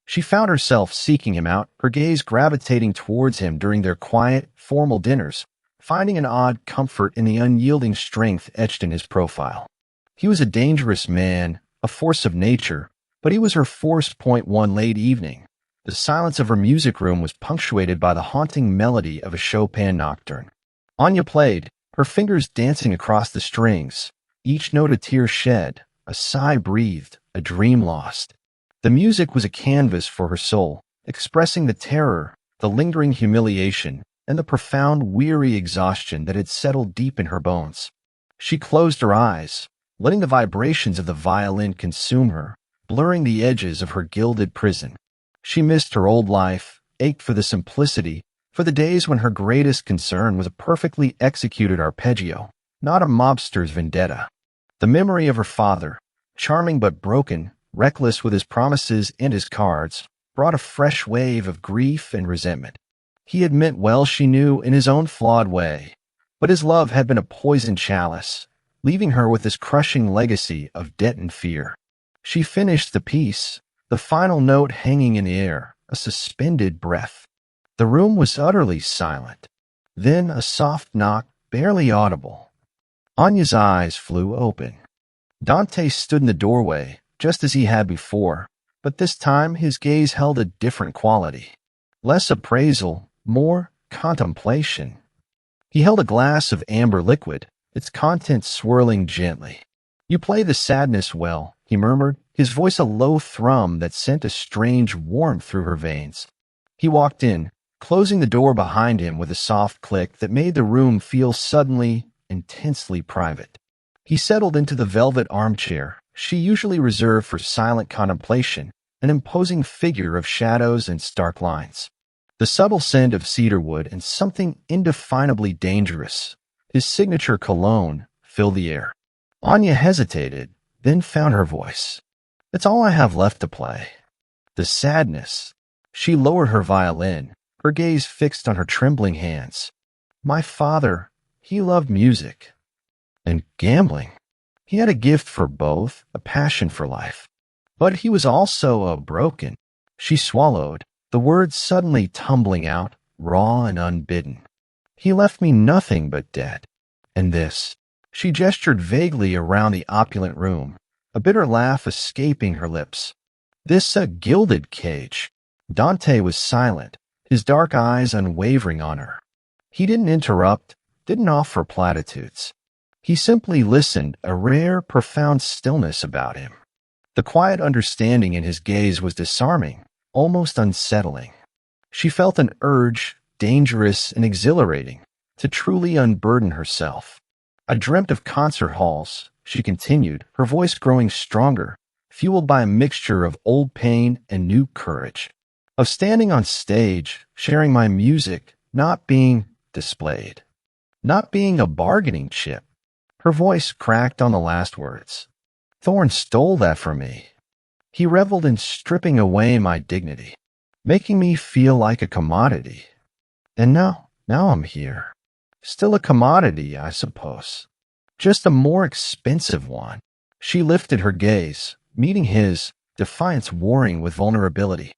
She found herself seeking him out, her gaze gravitating towards him during their quiet, formal dinners, finding an odd comfort in the unyielding strength etched in his profile. He was a dangerous man, a force of nature, but he was her force point one late evening. The silence of her music room was punctuated by the haunting melody of a Chopin nocturne. Anya played, her fingers dancing across the strings, each note a tear shed, a sigh breathed, a dream lost. The music was a canvas for her soul, expressing the terror, the lingering humiliation, and the profound, weary exhaustion that had settled deep in her bones. She closed her eyes, letting the vibrations of the violin consume her, blurring the edges of her gilded prison. She missed her old life, ached for the simplicity, for the days when her greatest concern was a perfectly executed arpeggio, not a mobster's vendetta. The memory of her father, charming but broken, reckless with his promises and his cards, brought a fresh wave of grief and resentment. He had meant well, she knew, in his own flawed way, but his love had been a poisoned chalice, leaving her with this crushing legacy of debt and fear. She finished the piece, the final note hanging in the air, a suspended breath. The room was utterly silent. Then a soft knock, barely audible. Anya's eyes flew open. Dante stood in the doorway, just as he had before, but this time his gaze held a different quality. Less appraisal, more contemplation. He held a glass of amber liquid, its contents swirling gently. "You play the sadness well," he murmured, his voice a low thrum that sent a strange warmth through her veins. He walked in, closing the door behind him with a soft click that made the room feel suddenly, intensely private. He settled into the velvet armchair she usually reserved for silent contemplation, an imposing figure of shadows and stark lines. The subtle scent of cedarwood and something indefinably dangerous, his signature cologne, filled the air. Anya hesitated, then found her voice. "It's all I have left to play." The sadness. She lowered her violin, her gaze fixed on her trembling hands. "My father, he loved music and gambling. He had a gift for both, a passion for life. But he was also broken." She swallowed, the words suddenly tumbling out, raw and unbidden. "He left me nothing but debt. And this." She gestured vaguely around the opulent room, a bitter laugh escaping her lips. "This gilded cage." Dante was silent, his dark eyes unwavering on her. He didn't interrupt, didn't offer platitudes. He simply listened, a rare, profound stillness about him. The quiet understanding in his gaze was disarming, almost unsettling. She felt an urge, dangerous and exhilarating, to truly unburden herself. "I dreamt of concert halls," she continued, her voice growing stronger, fueled by a mixture of old pain and new courage. "Of standing on stage, sharing my music, not being displayed, not being a bargaining chip." Her voice cracked on the last words. "Thorne stole that from me. He reveled in stripping away my dignity, making me feel like a commodity. And now I'm here. Still a commodity, I suppose." just a more expensive one. She lifted her gaze, meeting his, defiance warring with vulnerability.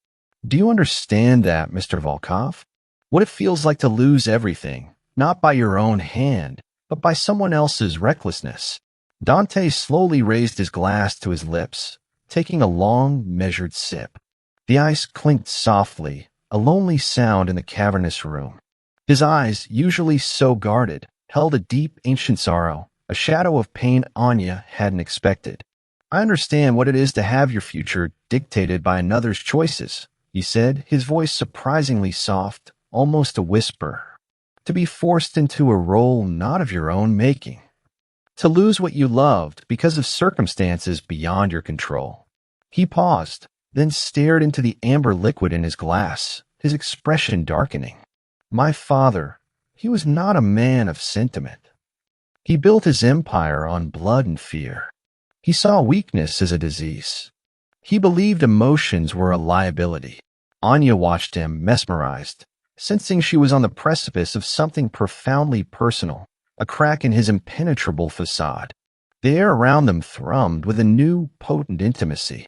Do you understand that, Mr. Volkov? What it feels like to lose everything, not by your own hand, but by someone else's recklessness. Dante slowly raised his glass to his lips, taking a long, measured sip. The ice clinked softly, a lonely sound in the cavernous room. His eyes, usually so guarded, held a deep, ancient sorrow, a shadow of pain Anya hadn't expected. I understand what it is to have your future dictated by another's choices, he said, his voice surprisingly soft, almost a whisper. To be forced into a role not of your own making. To lose what you loved because of circumstances beyond your control. He paused, then stared into the amber liquid in his glass, his expression darkening. My father, he was not a man of sentiment. He built his empire on blood and fear. He saw weakness as a disease. He believed emotions were a liability. Anya watched him, mesmerized, sensing she was on the precipice of something profoundly personal, a crack in his impenetrable facade. The air around them thrummed with a new, potent intimacy.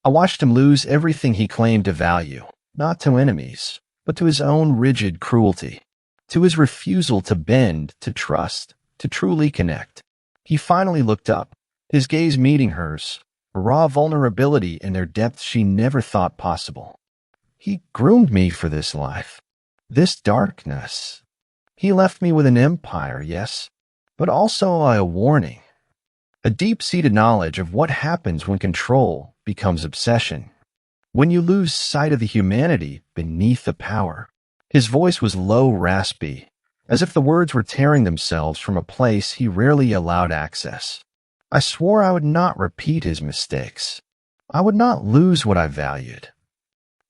I watched him lose everything he claimed to value, not to enemies, but to his own rigid cruelty, to his refusal to bend, to trust, to truly connect. He finally looked up, his gaze meeting hers, a raw vulnerability in their depths she never thought possible. He groomed me for this life, this darkness. He left me with an empire, yes, but also a warning, a deep-seated knowledge of what happens when control becomes obsession, when you lose sight of the humanity beneath the power. His voice was low, raspy, as if the words were tearing themselves from a place he rarely allowed access. I swore I would not repeat his mistakes. I would not lose what I valued.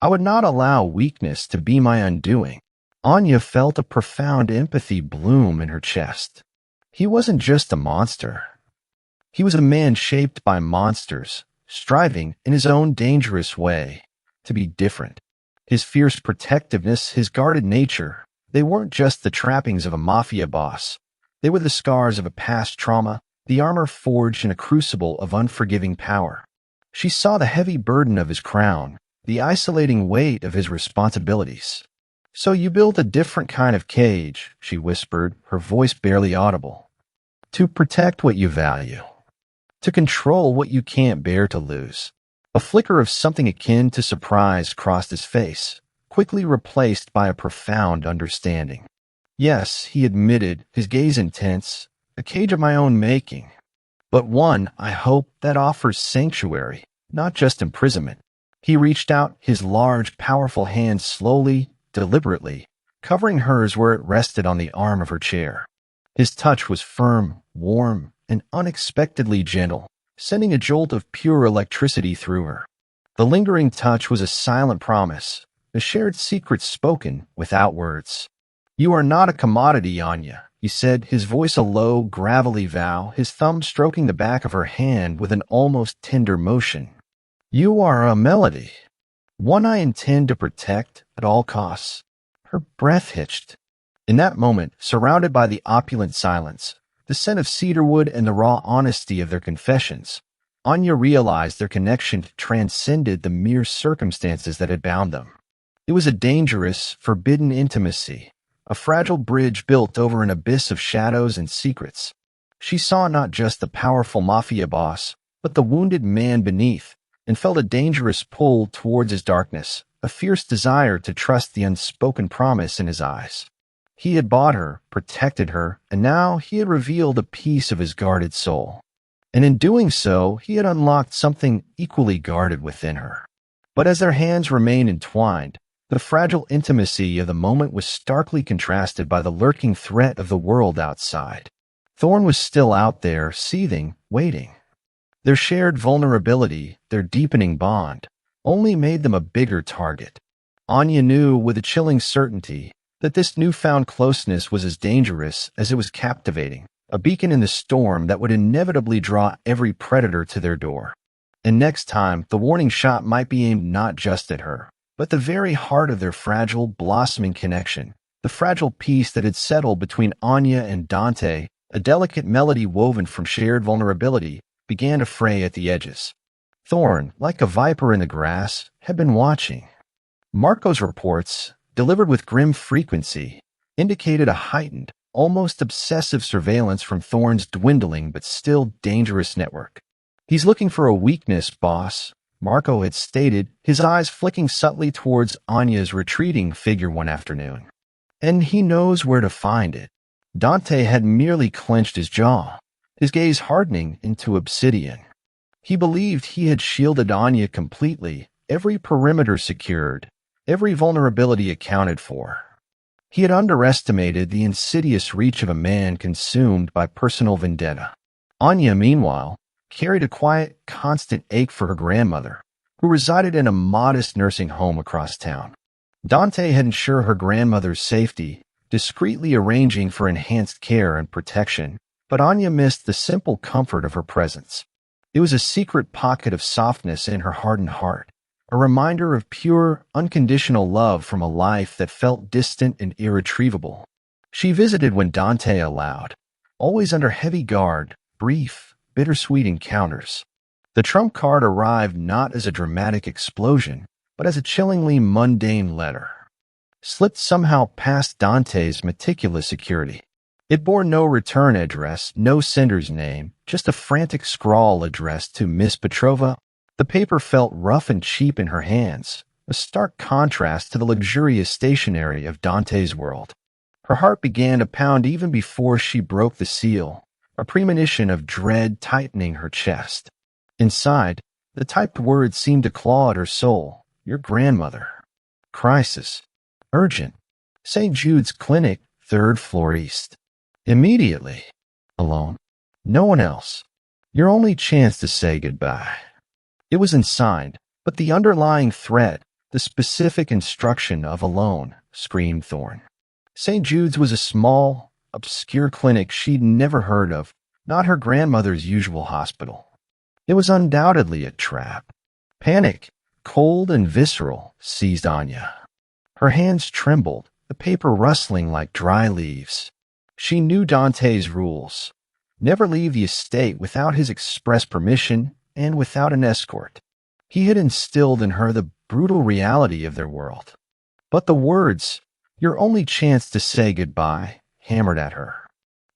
I would not allow weakness to be my undoing. Anya felt a profound empathy bloom in her chest. He wasn't just a monster. He was a man shaped by monsters, striving in his own dangerous way to be different. His fierce protectiveness, his guarded nature, they weren't just the trappings of a mafia boss. They were the scars of a past trauma, the armor forged in a crucible of unforgiving power. She saw the heavy burden of his crown, the isolating weight of his responsibilities. So you built a different kind of cage, she whispered, her voice barely audible. To protect what you value. To control what you can't bear to lose. A flicker of something akin to surprise crossed his face, quickly replaced by a profound understanding. Yes, he admitted, his gaze intense, a cage of my own making. But one, I hope, that offers sanctuary, not just imprisonment. He reached out, his large, powerful hand slowly, deliberately, covering hers where it rested on the arm of her chair. His touch was firm, warm, and unexpectedly gentle, sending a jolt of pure electricity through her. The lingering touch was a silent promise, a shared secret spoken without words. You are not a commodity, Anya, he said, his voice a low, gravelly vow, his thumb stroking the back of her hand with an almost tender motion. You are a melody, one I intend to protect at all costs. Her breath hitched. In that moment, surrounded by the opulent silence, the scent of cedarwood and the raw honesty of their confessions, Anya realized their connection transcended the mere circumstances that had bound them. It was a dangerous, forbidden intimacy, a fragile bridge built over an abyss of shadows and secrets. She saw not just the powerful mafia boss, but the wounded man beneath, and felt a dangerous pull towards his darkness, a fierce desire to trust the unspoken promise in his eyes. He had bought her, protected her, and now he had revealed a piece of his guarded soul. And in doing so, he had unlocked something equally guarded within her. But as their hands remained entwined, the fragile intimacy of the moment was starkly contrasted by the lurking threat of the world outside. Thorn was still out there, seething, waiting. Their shared vulnerability, their deepening bond, only made them a bigger target. Anya knew with a chilling certainty that this newfound closeness was as dangerous as it was captivating, a beacon in the storm that would inevitably draw every predator to their door. And next time, the warning shot might be aimed not just at her, but the very heart of their fragile, blossoming connection, the fragile peace that had settled between Anya and Dante A delicate melody woven from shared vulnerability began to fray at the edges. Thorn, like a viper in the grass, had been watching. Marco's reports, delivered with grim frequency, indicated a heightened, almost obsessive surveillance from Thorn's dwindling but still dangerous network. "He's looking for a weakness, boss," Marco had stated, his eyes flicking subtly towards Anya's retreating figure one afternoon. "And he knows where to find it." Dante had merely clenched his jaw, his gaze hardening into obsidian. He believed he had shielded Anya completely, every perimeter secured, every vulnerability accounted for. He had underestimated the insidious reach of a man consumed by personal vendetta. Anya, meanwhile, carried a quiet, constant ache for her grandmother, who resided in a modest nursing home across town. Dante had ensured her grandmother's safety, discreetly arranging for enhanced care and protection, but Anya missed the simple comfort of her presence. It was a secret pocket of softness in her hardened heart, a reminder of pure, unconditional love from a life that felt distant and irretrievable. She visited when Dante allowed, always under heavy guard, brief, bittersweet encounters. The trump card arrived not as a dramatic explosion, but as a chillingly mundane letter, slipped somehow past Dante's meticulous security. It bore no return address, no sender's name, just a frantic scrawl addressed to Miss Petrova. The paper felt rough and cheap in her hands, a stark contrast to the luxurious stationery of Dante's world. Her heart began to pound even before she broke the seal, a premonition of dread tightening her chest. Inside, the typed words seemed to claw at her soul. "Your grandmother. Crisis. Urgent. St. Jude's Clinic, 3rd floor east. Immediately. Alone. No one else. Your only chance to say goodbye." It was unsigned, but the underlying threat, the specific instruction of alone, screamed Thorn. St. Jude's was a small, obscure clinic she'd never heard of, not her grandmother's usual hospital. It was undoubtedly a trap. Panic, cold and visceral, seized Anya. Her hands trembled, the paper rustling like dry leaves. She knew Dante's rules. Never leave the estate without his express permission and without an escort. He had instilled in her the brutal reality of their world. But the words, "your only chance to say goodbye," hammered at her.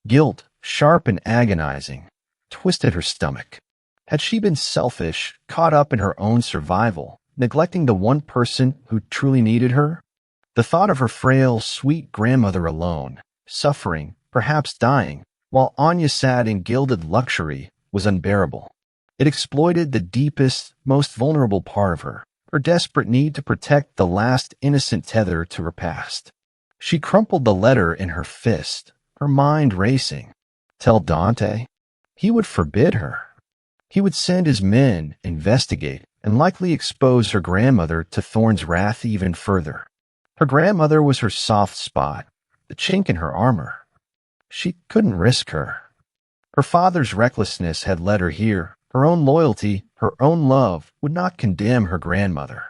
Guilt, sharp and agonizing, twisted her stomach. Had she been selfish, caught up in her own survival, neglecting the one person who truly needed her? The thought of her frail, sweet grandmother alone, suffering, perhaps dying, while Anya sat in gilded luxury, was unbearable. It exploited the deepest, most vulnerable part of her desperate need to protect the last innocent tether to her past. She crumpled the letter in her fist, her mind racing. Tell Dante? He would forbid her. He would send his men, investigate, and likely expose her grandmother to Thorn's wrath even further. Her grandmother was her soft spot, the chink in her armor. She couldn't risk her. Her father's recklessness had led her here. Her own loyalty, her own love, would not condemn her grandmother.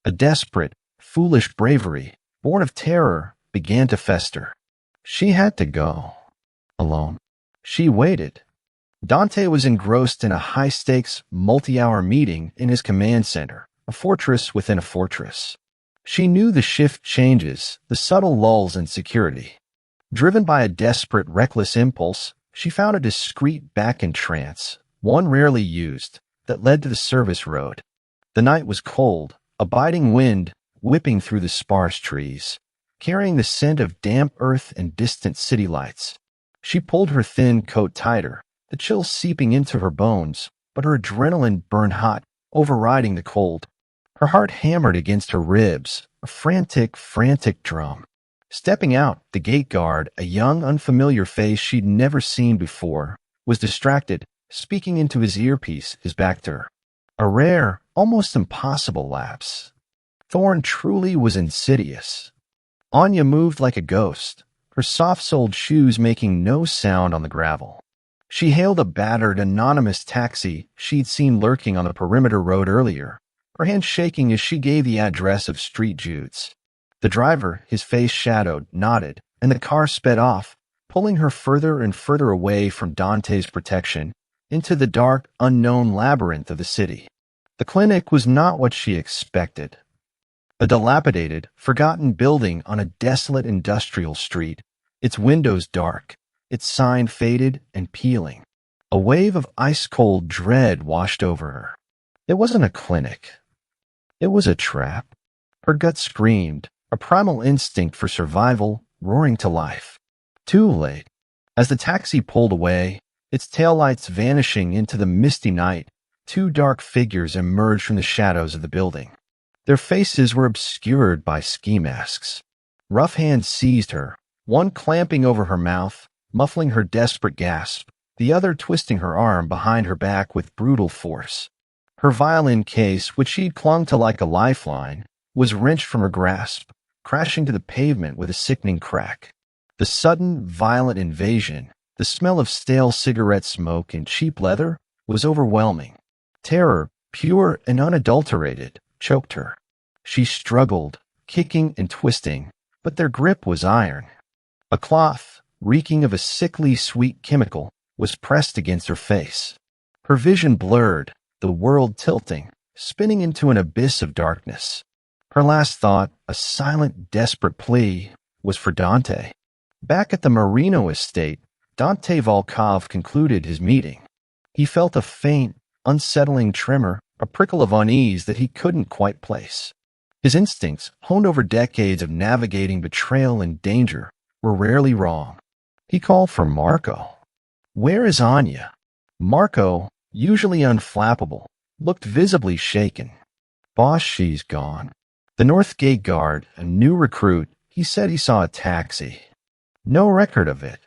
A desperate, foolish bravery, born of terror, began to fester. She had to go. Alone. She waited. Dante was engrossed in a high-stakes, multi-hour meeting in his command center, a fortress within a fortress. She knew the shift changes, the subtle lulls in security. Driven by a desperate, reckless impulse, she found a discreet back-entrance, one rarely used, that led to the service road. The night was cold, a biting wind whipping through the sparse trees, carrying the scent of damp earth and distant city lights. She pulled her thin coat tighter, the chill seeping into her bones, but her adrenaline burned hot, overriding the cold. Her heart hammered against her ribs, a frantic, frantic drum. Stepping out, the gate guard, a young, unfamiliar face she'd never seen before, was distracted, speaking into his earpiece, his back to her. A rare, almost impossible lapse. Thorn truly was insidious. Anya moved like a ghost, her soft-soled shoes making no sound on the gravel. She hailed a battered, anonymous taxi she'd seen lurking on the perimeter road earlier, her hand shaking as she gave the address of Street Jude's. The driver, his face shadowed, nodded, and the car sped off, pulling her further and further away from Dante's protection into the dark, unknown labyrinth of the city. The clinic was not what she expected. A dilapidated, forgotten building on a desolate industrial street, its windows dark, its sign faded and peeling. A wave of ice-cold dread washed over her. It wasn't a clinic. It was a trap. Her gut screamed, a primal instinct for survival roaring to life. Too late. As the taxi pulled away, its taillights vanishing into the misty night, two dark figures emerged from the shadows of the building. Their faces were obscured by ski masks. Rough hands seized her, one clamping over her mouth, muffling her desperate gasp, the other twisting her arm behind her back with brutal force. Her violin case, which she'd clung to like a lifeline, was wrenched from her grasp, crashing to the pavement with a sickening crack. The sudden, violent invasion, the smell of stale cigarette smoke and cheap leather, was overwhelming. Terror, pure and unadulterated, choked her. She struggled, kicking and twisting, but their grip was iron. A cloth, reeking of a sickly sweet chemical, was pressed against her face. Her vision blurred, the world tilting, spinning into an abyss of darkness. Her last thought, a silent, desperate plea, was for Dante. Back at the Marino estate, Dante Volkov concluded his meeting. He felt a faint, unsettling tremor, a prickle of unease that he couldn't quite place. His instincts, honed over decades of navigating betrayal and danger, were rarely wrong. He called for Marco. "Where is Anya?" Marco, usually unflappable, looked visibly shaken. "Boss, she's gone. The North Gate guard, a new recruit, he said he saw a taxi. No record of it."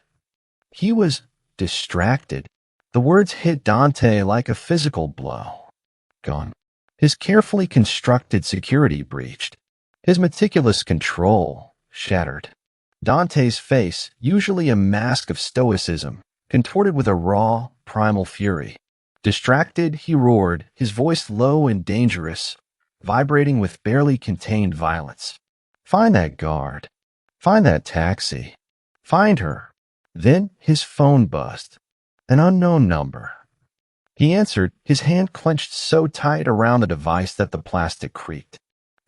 He was distracted. The words hit Dante like a physical blow. Gone. His carefully constructed security breached. His meticulous control shattered. Dante's face, usually a mask of stoicism, contorted with a raw, primal fury. Distracted, he roared, his voice low and dangerous, vibrating with barely contained violence. "Find that guard. Find that taxi. Find her." Then his phone buzzed. An unknown number. He answered, his hand clenched so tight around the device that the plastic creaked.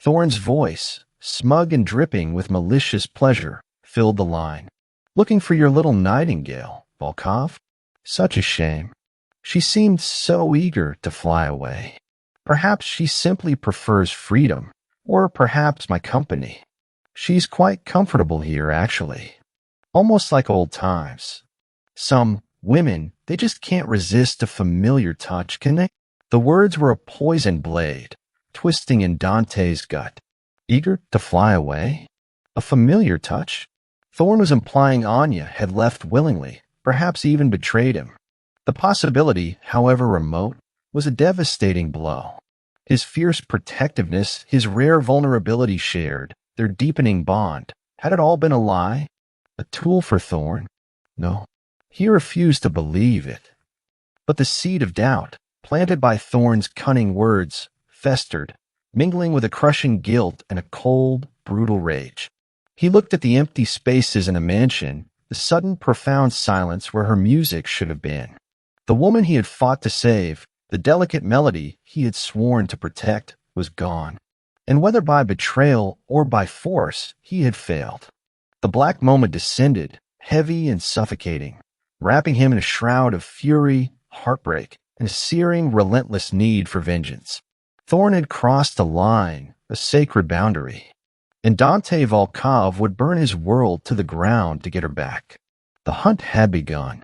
Thorne's voice, smug and dripping with malicious pleasure, filled the line. "Looking for your little nightingale, Volkov? Such a shame. She seemed so eager to fly away. Perhaps she simply prefers freedom, or perhaps my company. She's quite comfortable here, actually. Almost like old times. Some women, they just can't resist a familiar touch, can they?" The words were a poison blade, twisting in Dante's gut. Eager to fly away? A familiar touch? Thorne was implying Anya had left willingly, perhaps even betrayed him. The possibility, however remote, was a devastating blow. His fierce protectiveness, his rare vulnerability shared, their deepening bond. Had it all been a lie? A tool for Thorne? No. He refused to believe it. But the seed of doubt, planted by Thorne's cunning words, festered, mingling with a crushing guilt and a cold, brutal rage. He looked at the empty spaces in a mansion, the sudden profound silence where her music should have been. The woman he had fought to save, the delicate melody he had sworn to protect, was gone. And whether by betrayal or by force, he had failed. The black moment descended, heavy and suffocating, wrapping him in a shroud of fury, heartbreak, and a searing, relentless need for vengeance. Thorne had crossed a line, a sacred boundary, and Dante Volkov would burn his world to the ground to get her back. The hunt had begun.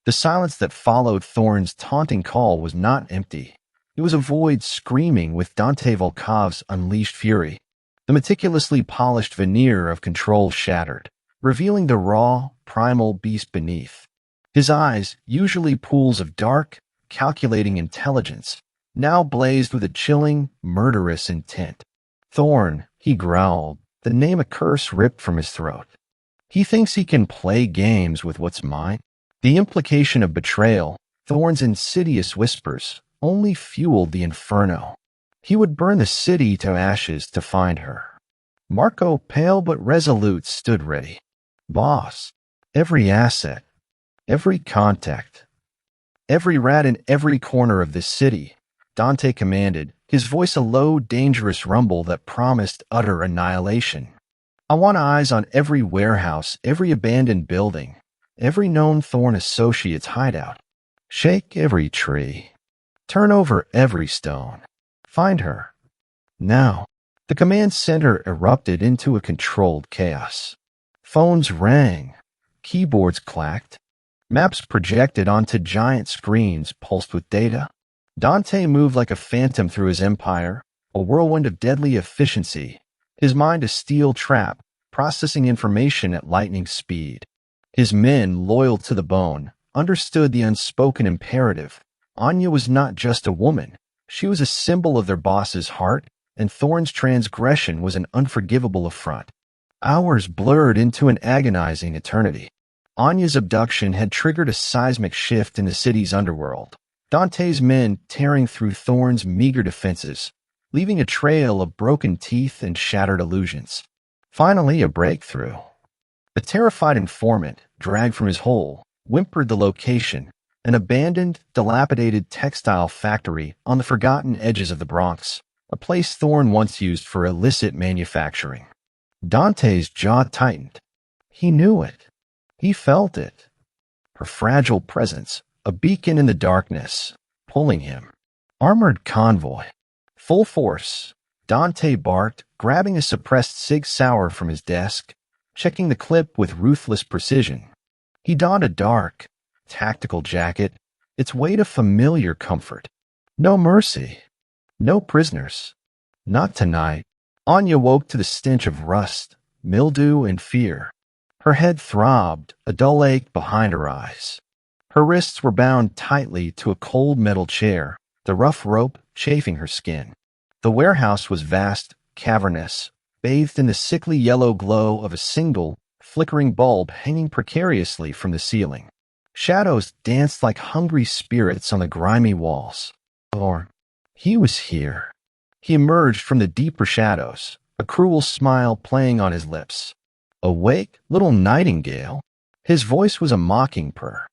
The silence that followed Thorne's taunting call was not empty. It was a void screaming with Dante Volkov's unleashed fury. The meticulously polished veneer of control shattered, revealing the raw, primal beast beneath. His eyes, usually pools of dark, calculating intelligence, now blazed with a chilling, murderous intent. "Thorne," he growled, the name a curse ripped from his throat. "He thinks he can play games with what's mine?" The implication of betrayal, Thorne's insidious whispers, only fueled the inferno. He would burn the city to ashes to find her. Marco, pale but resolute, stood ready. "Boss." Every asset, every contact, every rat in every corner of this city, Dante commanded, his voice a low, dangerous rumble that promised utter annihilation. I want eyes on every warehouse, every abandoned building, every known Thorn Associates hideout. Shake every tree. Turn over every stone. Find her. Now. The command center erupted into a controlled chaos. Phones rang. Keyboards clacked. Maps projected onto giant screens pulsed with data. Dante moved like a phantom through his empire, a whirlwind of deadly efficiency, his mind a steel trap, processing information at lightning speed. His men, loyal to the bone, understood the unspoken imperative. Anya was not just a woman. She was a symbol of their boss's heart, and Thorn's transgression was an unforgivable affront. Hours blurred into an agonizing eternity. Anya's abduction had triggered a seismic shift in the city's underworld. Dante's men tearing through Thorn's meager defenses, leaving a trail of broken teeth and shattered illusions. Finally, a breakthrough. A terrified informant, dragged from his hole, whimpered the location, an abandoned, dilapidated textile factory on the forgotten edges of the Bronx, a place Thorn once used for illicit manufacturing. Dante's jaw tightened. He knew it. He felt it. Her fragile presence, a beacon in the darkness, pulling him. Armored convoy. Full force. Dante barked, grabbing a suppressed Sig Sauer from his desk, checking the clip with ruthless precision. He donned a dark, tactical jacket, its weight of familiar comfort. No mercy. No prisoners. Not tonight. Anya woke to the stench of rust, mildew, and fear. Her head throbbed, a dull ache behind her eyes. Her wrists were bound tightly to a cold metal chair, the rough rope chafing her skin. The warehouse was vast, cavernous, bathed in the sickly yellow glow of a single, flickering bulb hanging precariously from the ceiling. Shadows danced like hungry spirits on the grimy walls. Thorn. He was here. He emerged from the deeper shadows, a cruel smile playing on his lips. Awake, little nightingale. His voice was a mocking purr.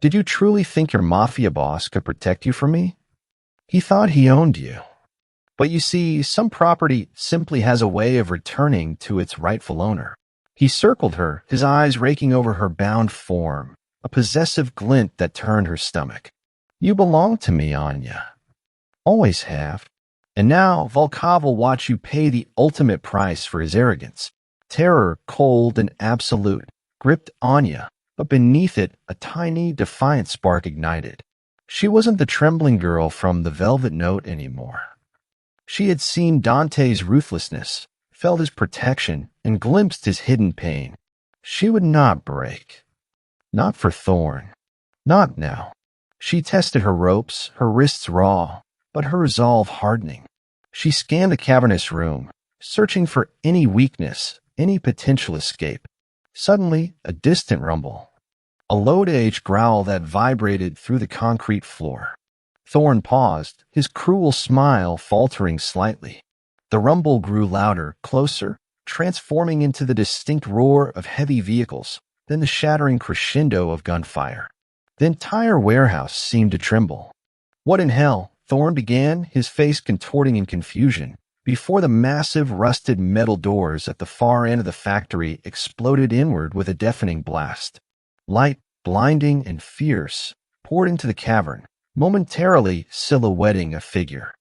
Did you truly think your Mafia boss could protect you from me? He thought he owned you. But you see, some property simply has a way of returning to its rightful owner. He circled her, his eyes raking over her bound form, a possessive glint that turned her stomach. You belong to me, Anya. Always have. And now Volkov will watch you pay the ultimate price for his arrogance. Terror, cold and absolute, gripped Anya, but beneath it a tiny, defiant spark ignited. She wasn't the trembling girl from The Velvet Note anymore. She had seen Dante's ruthlessness, felt his protection, and glimpsed his hidden pain. She would not break. Not for Thorn. Not now. She tested her ropes, her wrists raw, but her resolve hardening. She scanned the cavernous room, searching for any weakness, any potential escape. Suddenly, a distant rumble. A low-to-age growl that vibrated through the concrete floor. Thorn paused, his cruel smile faltering slightly. The rumble grew louder, closer, transforming into the distinct roar of heavy vehicles, then the shattering crescendo of gunfire. The entire warehouse seemed to tremble. What in hell? Thorn began, his face contorting in confusion, before the massive rusted metal doors at the far end of the factory exploded inward with a deafening blast. Light, blinding and fierce, poured into the cavern, momentarily silhouetting a figure.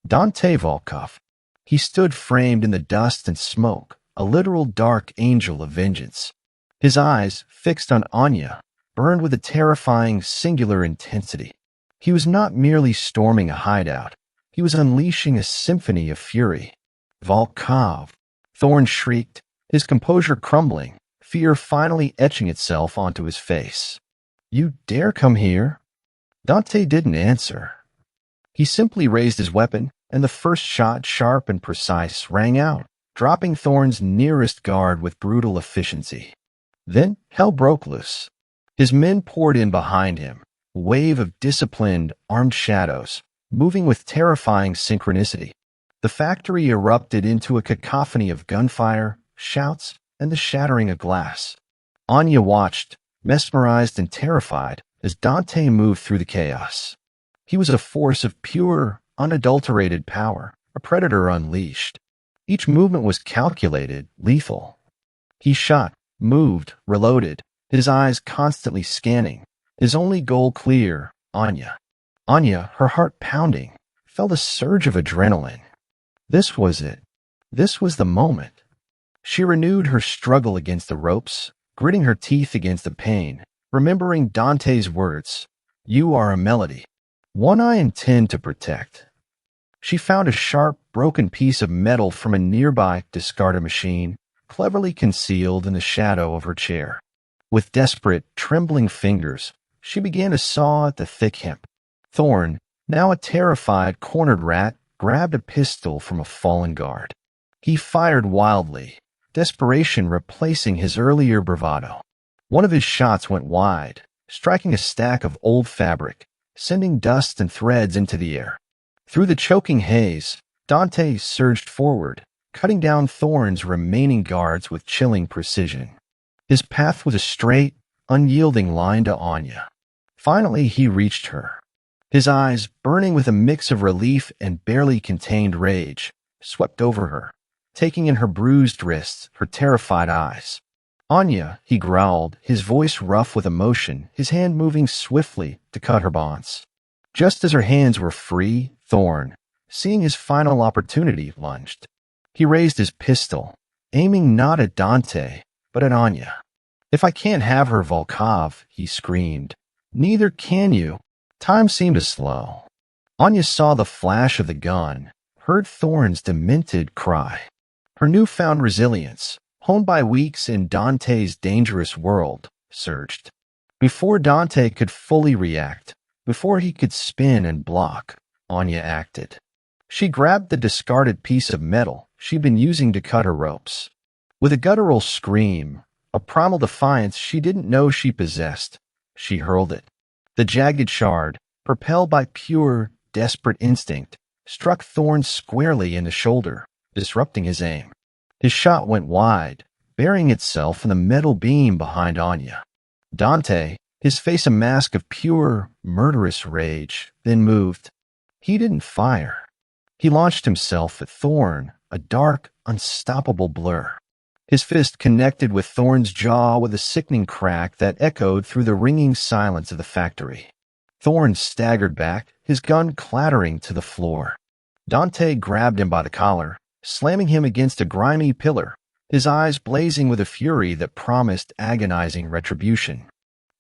Dante Volkov. He stood framed in the dust and smoke, a literal dark angel of vengeance. His eyes, fixed on Anya, burned with a terrifying, singular intensity. He was not merely storming a hideout. He was unleashing a symphony of fury. Volkov. Thorn shrieked, his composure crumbling, fear finally etching itself onto his face. You dare come here? Dante didn't answer. He simply raised his weapon, and the first shot, sharp and precise, rang out, dropping Thorn's nearest guard with brutal efficiency. Then hell broke loose. His men poured in behind him, a wave of disciplined, armed shadows, moving with terrifying synchronicity. The factory erupted into a cacophony of gunfire, shouts, and the shattering of glass. Anya watched, mesmerized and terrified as Dante moved through the chaos. He was a force of pure, unadulterated power, a predator unleashed. Each movement was calculated, lethal. He shot, moved, reloaded, his eyes constantly scanning, his only goal clear, Anya. Anya, her heart pounding, felt a surge of adrenaline. This was it. This was the moment. She renewed her struggle against the ropes, gritting her teeth against the pain, remembering Dante's words, "You are a melody, one I intend to protect." She found a sharp, broken piece of metal from a nearby discarded machine, cleverly concealed in the shadow of her chair. With desperate, trembling fingers, she began to saw at the thick hemp. Thorn, now a terrified, cornered rat, grabbed a pistol from a fallen guard. He fired wildly, desperation replacing his earlier bravado. One of his shots went wide, striking a stack of old fabric, sending dust and threads into the air. Through the choking haze, Dante surged forward, cutting down Thorn's remaining guards with chilling precision. His path was a straight, unyielding line to Anya. Finally, he reached her. His eyes, burning with a mix of relief and barely contained rage, swept over her, taking in her bruised wrists, her terrified eyes. "Anya," he growled, his voice rough with emotion, his hand moving swiftly to cut her bonds. Just as her hands were free, Thorn, seeing his final opportunity, lunged. He raised his pistol, aiming not at Dante, but at Anya. "If I can't have her, Volkov," he screamed, "neither can you." Time seemed to slow. Anya saw the flash of the gun, heard Thorn's demented cry. Her newfound resilience, honed by weeks in Dante's dangerous world, surged. Before Dante could fully react, before he could spin and block, Anya acted. She grabbed the discarded piece of metal she'd been using to cut her ropes. With a guttural scream, a primal defiance she didn't know she possessed, she hurled it. The jagged shard, propelled by pure, desperate instinct, struck Thorn squarely in the shoulder, disrupting his aim. His shot went wide, burying itself in the metal beam behind Anya. Dante, his face a mask of pure, murderous rage, then moved. He didn't fire. He launched himself at Thorn, a dark, unstoppable blur. His fist connected with Thorn's jaw with a sickening crack that echoed through the ringing silence of the factory. Thorn staggered back, his gun clattering to the floor. Dante grabbed him by the collar, slamming him against a grimy pillar, his eyes blazing with a fury that promised agonizing retribution.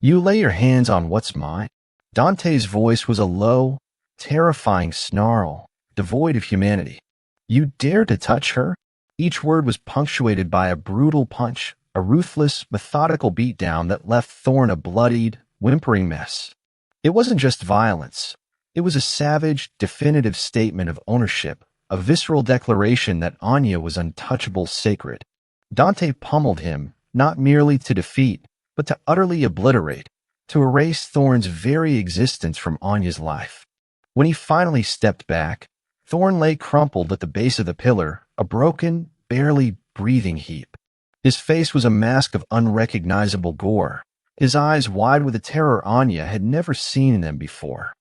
"You lay your hands on what's mine?" Dante's voice was a low, terrifying snarl, devoid of humanity. "You dare to touch her?" Each word was punctuated by a brutal punch, a ruthless, methodical beatdown that left Thorn a bloodied, whimpering mess. It wasn't just violence. It was a savage, definitive statement of ownership, a visceral declaration that Anya was untouchable, sacred. Dante pummeled him, not merely to defeat, but to utterly obliterate, to erase Thorn's very existence from Anya's life. When he finally stepped back, Thorn lay crumpled at the base of the pillar, a broken, barely breathing heap. His face was a mask of unrecognizable gore, his eyes wide with a terror Anya had never seen in them before.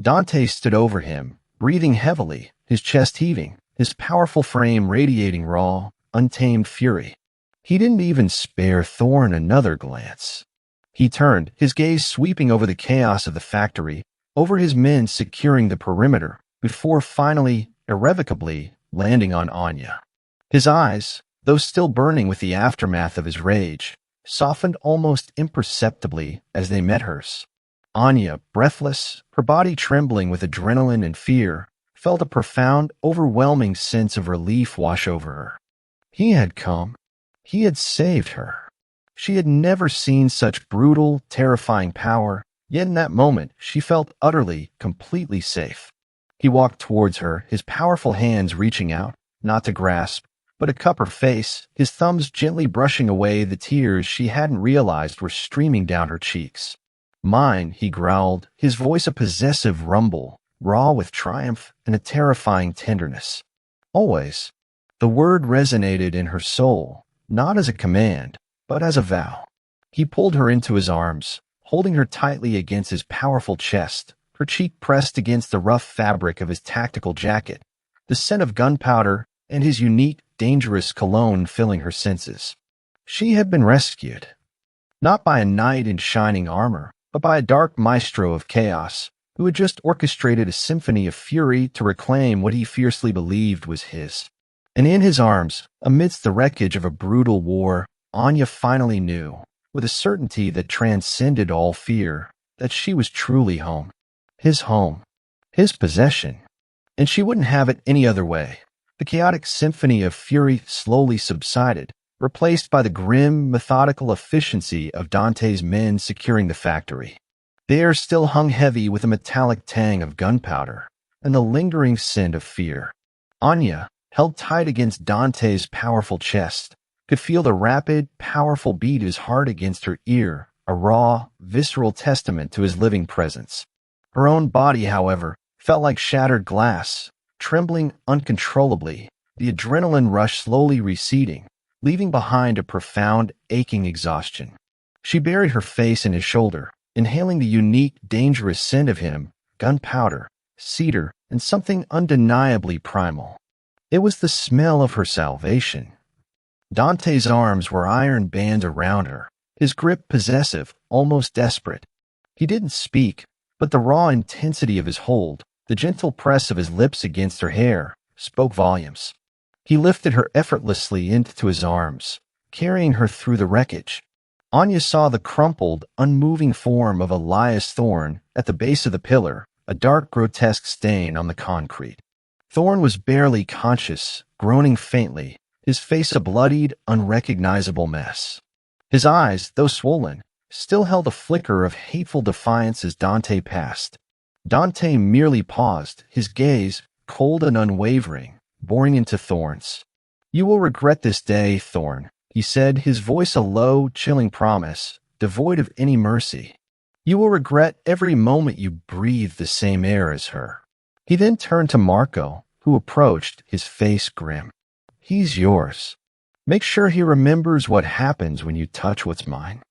Dante stood over him, breathing heavily, his chest heaving, his powerful frame radiating raw, untamed fury. He didn't even spare Thorn another glance. He turned, his gaze sweeping over the chaos of the factory, over his men securing the perimeter, before finally, irrevocably, landing on Anya. His eyes, though still burning with the aftermath of his rage, softened almost imperceptibly as they met hers. Anya, breathless, her body trembling with adrenaline and fear, felt a profound, overwhelming sense of relief wash over her. He had come. He had saved her. She had never seen such brutal, terrifying power, yet in that moment she felt utterly, completely safe. He walked towards her, his powerful hands reaching out, not to grasp, but to cup her face, his thumbs gently brushing away the tears she hadn't realized were streaming down her cheeks. "Mine," he growled, his voice a possessive rumble, raw with triumph and a terrifying tenderness. "Always." The word resonated in her soul, not as a command, but as a vow. He pulled her into his arms, holding her tightly against his powerful chest, her cheek pressed against the rough fabric of his tactical jacket, the scent of gunpowder and his unique, dangerous cologne filling her senses. She had been rescued, not by a knight in shining armor, but by a dark maestro of chaos, who had just orchestrated a symphony of fury to reclaim what he fiercely believed was his. And in his arms, amidst the wreckage of a brutal war, Anya finally knew, with a certainty that transcended all fear, that she was truly home. Home. His possession. And she wouldn't have it any other way. The chaotic symphony of fury slowly subsided, replaced by the grim, methodical efficiency of Dante's men securing the factory. The air still hung heavy with a metallic tang of gunpowder and the lingering scent of fear. Anya, held tight against Dante's powerful chest, could feel the rapid, powerful beat of his heart against her ear, a raw, visceral testament to his living presence. Her own body, however, felt like shattered glass, trembling uncontrollably, the adrenaline rush slowly receding, leaving behind a profound, aching exhaustion. She buried her face in his shoulder, inhaling the unique, dangerous scent of him, gunpowder, cedar, and something undeniably primal. It was the smell of her salvation. Dante's arms were iron bands around her, his grip possessive, almost desperate. He didn't speak, but the raw intensity of his hold, the gentle press of his lips against her hair, spoke volumes. He lifted her effortlessly into his arms, carrying her through the wreckage. Anya saw the crumpled, unmoving form of Elias Thorne at the base of the pillar, a dark, grotesque stain on the concrete. Thorne was barely conscious, groaning faintly, his face a bloodied, unrecognizable mess. His eyes, though swollen, still held a flicker of hateful defiance as Dante passed. Dante merely paused, his gaze, cold and unwavering, boring into Thorne's. "You will regret this day, Thorne," he said, his voice a low, chilling promise, devoid of any mercy. "You will regret every moment you breathe the same air as her." He then turned to Marco, who approached, his face grim. "He's yours. Make sure he remembers what happens when you touch what's mine.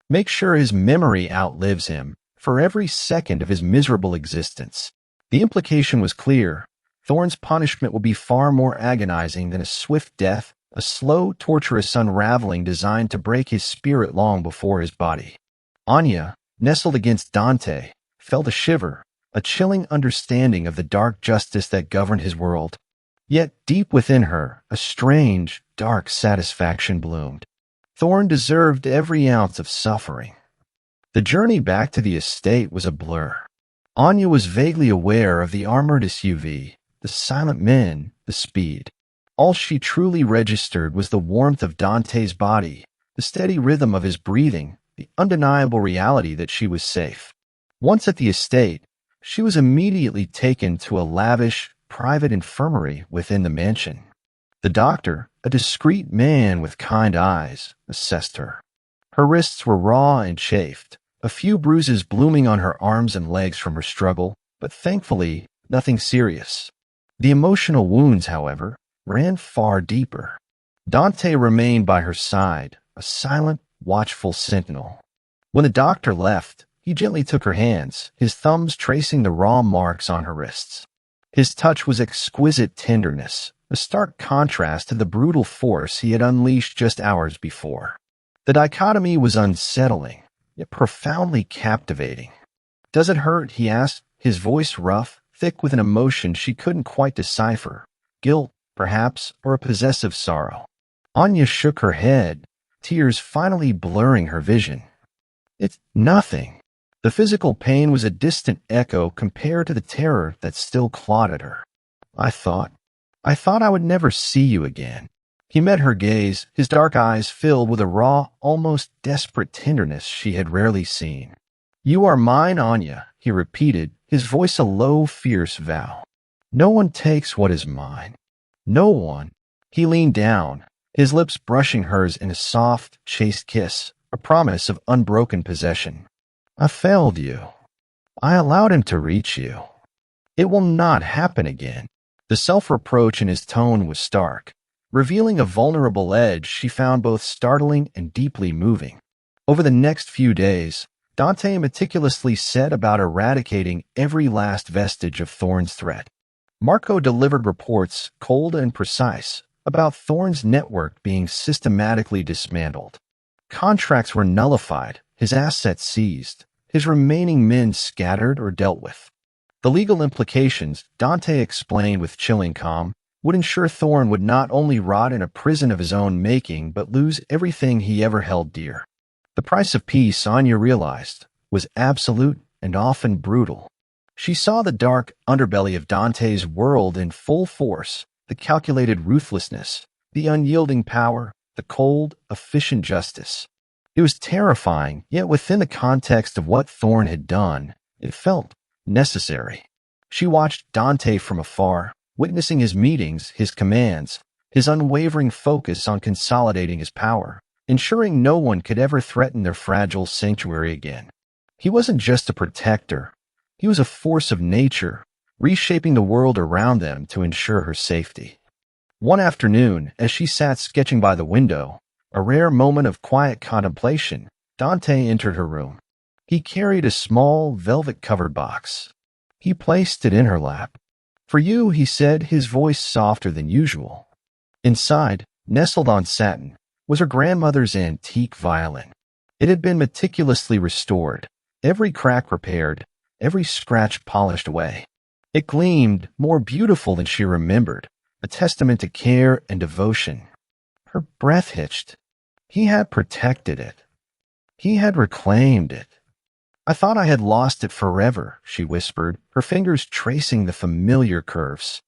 Make sure his memory outlives him for every second of his miserable existence." The implication was clear. Thorne's punishment will be far more agonizing than a swift death, a slow, torturous unraveling designed to break his spirit long before his body. Anya, nestled against Dante, felt a shiver, a chilling understanding of the dark justice that governed his world. Yet deep within her, a strange, dark satisfaction bloomed. Thorne deserved every ounce of suffering. The journey back to the estate was a blur. Anya was vaguely aware of the armored SUV, the silent men, the speed. All she truly registered was the warmth of Dante's body, the steady rhythm of his breathing, the undeniable reality that she was safe. Once at the estate, she was immediately taken to a lavish, private infirmary within the mansion. The doctor, a discreet man with kind eyes, assessed her. Her wrists were raw and chafed, a few bruises blooming on her arms and legs from her struggle, but thankfully, nothing serious. The emotional wounds, however, ran far deeper. Dante remained by her side, a silent, watchful sentinel. When the doctor left, he gently took her hands, his thumbs tracing the raw marks on her wrists. His touch was exquisite tenderness, a stark contrast to the brutal force he had unleashed just hours before. The dichotomy was unsettling, yet profoundly captivating. "Does it hurt?" he asked, his voice rough, thick with an emotion she couldn't quite decipher. Guilt, perhaps, or a possessive sorrow. Anya shook her head, tears finally blurring her vision. "It's nothing." The physical pain was a distant echo compared to the terror that still clawed at her. I thought I would never see you again." He met her gaze, his dark eyes filled with a raw, almost desperate tenderness she had rarely seen. "You are mine, Anya," he repeated, his voice a low, fierce vow. "No one takes what is mine. No one." He leaned down, his lips brushing hers in a soft, chaste kiss, a promise of unbroken possession. "I failed you. I allowed him to reach you. It will not happen again." The self-reproach in his tone was stark, revealing a vulnerable edge she found both startling and deeply moving. Over the next few days, Dante meticulously set about eradicating every last vestige of Thorn's threat. Marco delivered reports, cold and precise, about Thorn's network being systematically dismantled. Contracts were nullified, his assets seized, his remaining men scattered or dealt with. The legal implications, Dante explained with chilling calm, would ensure Thorn would not only rot in a prison of his own making, but lose everything he ever held dear. The price of peace, Anya realized, was absolute and often brutal. She saw the dark underbelly of Dante's world in full force, the calculated ruthlessness, the unyielding power, the cold, efficient justice. It was terrifying, yet within the context of what Thorn had done, it felt necessary. She watched Dante from afar, witnessing his meetings, his commands, his unwavering focus on consolidating his power, ensuring no one could ever threaten their fragile sanctuary again. He wasn't just a protector. He was a force of nature, reshaping the world around them to ensure her safety. One afternoon, as she sat sketching by the window, a rare moment of quiet contemplation, Dante entered her room. He carried a small, velvet-covered box. He placed it in her lap. "For you," he said, his voice softer than usual. Inside, nestled on satin, was her grandmother's antique violin. It had been meticulously restored, every crack repaired, every scratch polished away. It gleamed, more beautiful than she remembered, a testament to care and devotion. Her breath hitched. He had protected it. He had reclaimed it. "I thought I had lost it forever," she whispered, her fingers tracing the familiar curves.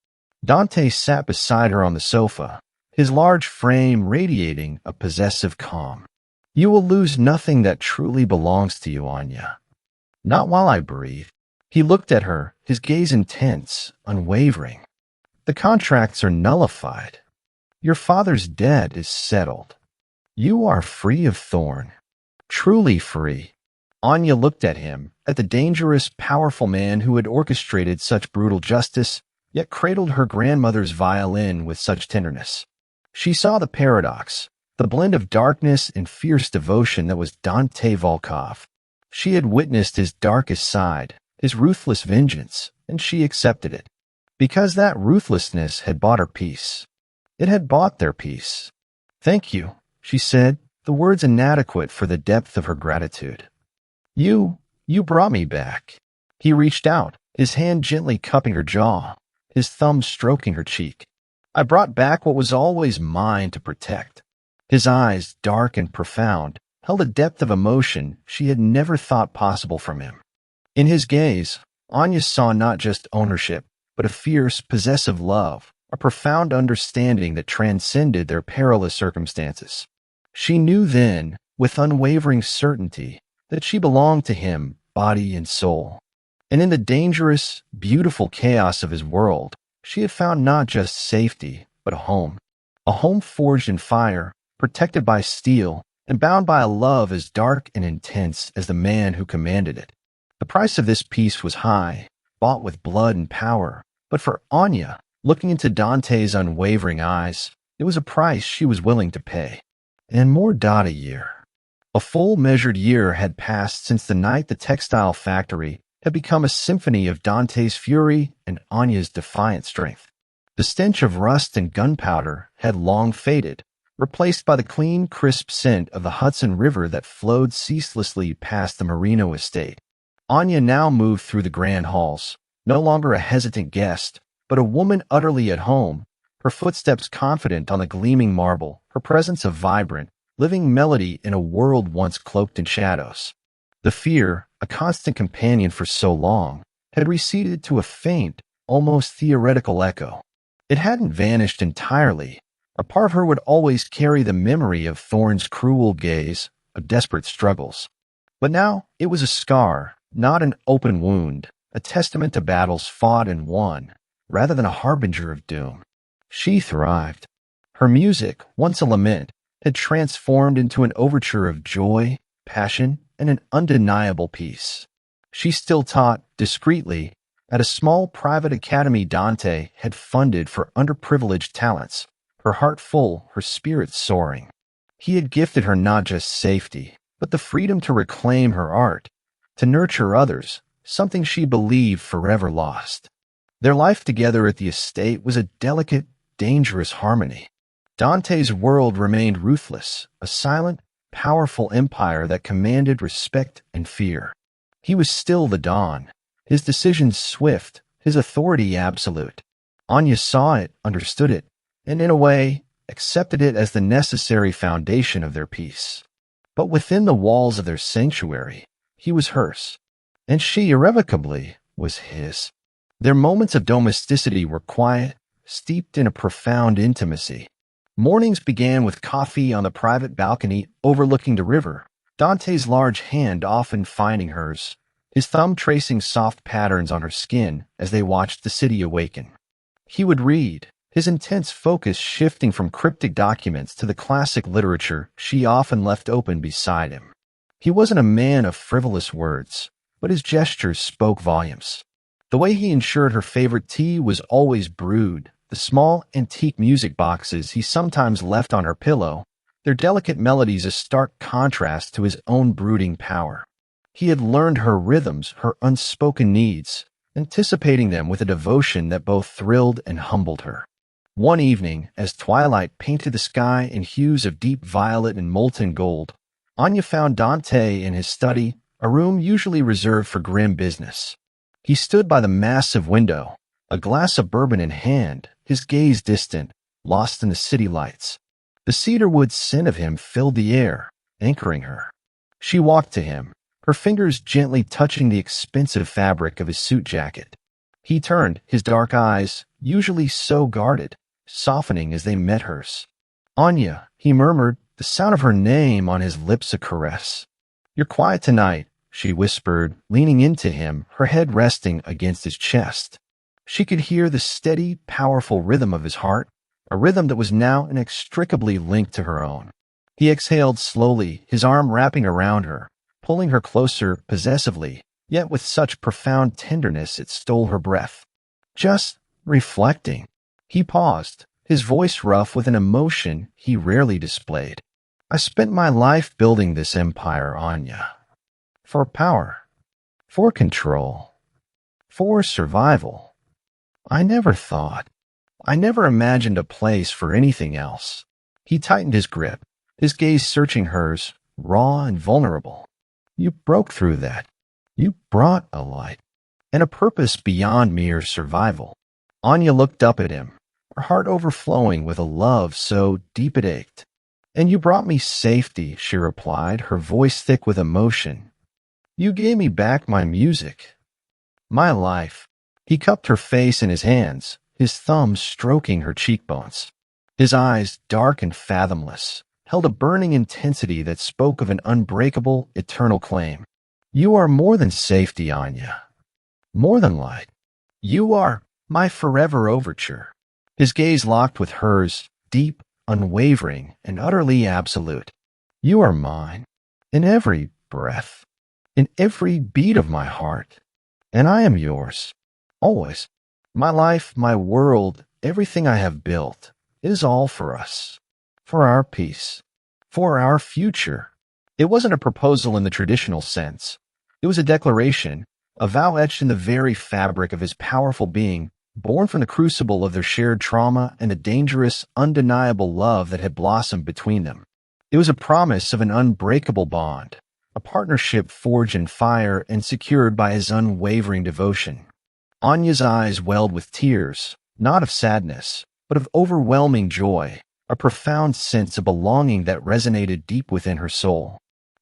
Dante sat beside her on the sofa, his large frame radiating a possessive calm. "You will lose nothing that truly belongs to you, Anya. Not while I breathe." He looked at her, his gaze intense, unwavering. "The contracts are nullified. Your father's debt is settled. You are free of Thorn. Truly free." Anya looked at him, at the dangerous, powerful man who had orchestrated such brutal justice, yet cradled her grandmother's violin with such tenderness. She saw the paradox, the blend of darkness and fierce devotion that was Dante Volkov. She had witnessed his darkest side, his ruthless vengeance, and she accepted it. Because that ruthlessness had bought her peace. It had bought their peace. "Thank you," she said, the words inadequate for the depth of her gratitude. You brought me back." He reached out, his hand gently cupping her jaw, his thumb stroking her cheek. "I brought back what was always mine to protect." His eyes, dark and profound, held a depth of emotion she had never thought possible from him. In his gaze, Anya saw not just ownership, but a fierce, possessive love, a profound understanding that transcended their perilous circumstances. She knew then, with unwavering certainty, that she belonged to him, body and soul. And in the dangerous, beautiful chaos of his world, she had found not just safety, but a home forged in fire, protected by steel, and bound by a love as dark and intense as the man who commanded it. The price of this peace was high, bought with blood and power, but for Anya, looking into Dante's unwavering eyes, it was a price she was willing to pay. And more a year. A full measured year had passed since the night the textile factory had become a symphony of Dante's fury and Anya's defiant strength. The stench of rust and gunpowder had long faded, replaced by the clean, crisp scent of the Hudson River that flowed ceaselessly past the Marino estate. Anya now moved through the grand halls, no longer a hesitant guest, but a woman utterly at home, her footsteps confident on the gleaming marble, her presence a vibrant, living melody in a world once cloaked in shadows. The fear, a constant companion for so long, had receded to a faint, almost theoretical echo. It hadn't vanished entirely. A part of her would always carry the memory of Thorn's cruel gaze, of desperate struggles. But now it was a scar, not an open wound, a testament to battles fought and won, rather than a harbinger of doom. She thrived. Her music, once a lament, had transformed into an overture of joy, passion, and an undeniable peace. She still taught, discreetly, at a small private academy Dante had funded for underprivileged talents, her heart full, her spirit soaring. He had gifted her not just safety, but the freedom to reclaim her art, to nurture others, something she believed forever lost. Their life together at the estate was a delicate, dangerous harmony. Dante's world remained ruthless, a silent, powerful empire that commanded respect and fear. He was still the Don, his decisions swift, his authority absolute. Anya saw it, understood it, and in a way, accepted it as the necessary foundation of their peace. But within the walls of their sanctuary, he was hers, and she irrevocably was his. Their moments of domesticity were quiet, steeped in a profound intimacy. Mornings began with coffee on the private balcony overlooking the river, Dante's large hand often finding hers, his thumb tracing soft patterns on her skin as they watched the city awaken. He would read, his intense focus shifting from cryptic documents to the classic literature she often left open beside him. He wasn't a man of frivolous words, but his gestures spoke volumes. The way he ensured her favorite tea was always brewed, the small antique music boxes he sometimes left on her pillow, their delicate melodies a stark contrast to his own brooding power. He had learned her rhythms, her unspoken needs, anticipating them with a devotion that both thrilled and humbled her. One evening, as twilight painted the sky in hues of deep violet and molten gold, Anya found Dante in his study, a room usually reserved for grim business. He stood by the massive window, a glass of bourbon in hand, his gaze distant, lost in the city lights. The cedarwood scent of him filled the air, anchoring her. She walked to him, her fingers gently touching the expensive fabric of his suit jacket. He turned, his dark eyes, usually so guarded, softening as they met hers. "Anya," he murmured, the sound of her name on his lips a caress. "You're quiet tonight," she whispered, leaning into him, her head resting against his chest. She could hear the steady, powerful rhythm of his heart, a rhythm that was now inextricably linked to her own. He exhaled slowly, his arm wrapping around her, pulling her closer possessively, yet with such profound tenderness it stole her breath. "Just reflecting." He paused, his voice rough with an emotion he rarely displayed. "I spent my life building this empire, Anya. For power, for control, for survival. I never imagined a place for anything else." He tightened his grip, his gaze searching hers, raw and vulnerable. "You broke through that. You brought a light, and a purpose beyond mere survival." Anya looked up at him, her heart overflowing with a love so deep it ached. "And you brought me safety," she replied, her voice thick with emotion. "You gave me back my music, my life." He cupped her face in his hands, his thumbs stroking her cheekbones. His eyes, dark and fathomless, held a burning intensity that spoke of an unbreakable, eternal claim. "You are more than safety, Anya. More than light. You are my forever overture." His gaze locked with hers, deep, unwavering, and utterly absolute. "You are mine, in every breath, in every beat of my heart, and I am yours, always. My life, my world, everything I have built, it is all for us, for our peace, for our future." It wasn't a proposal in the traditional sense. It was a declaration, a vow etched in the very fabric of his powerful being, born from the crucible of their shared trauma and the dangerous, undeniable love that had blossomed between them. It was a promise of an unbreakable bond, a partnership forged in fire and secured by his unwavering devotion. Anya's eyes welled with tears, not of sadness, but of overwhelming joy, a profound sense of belonging that resonated deep within her soul.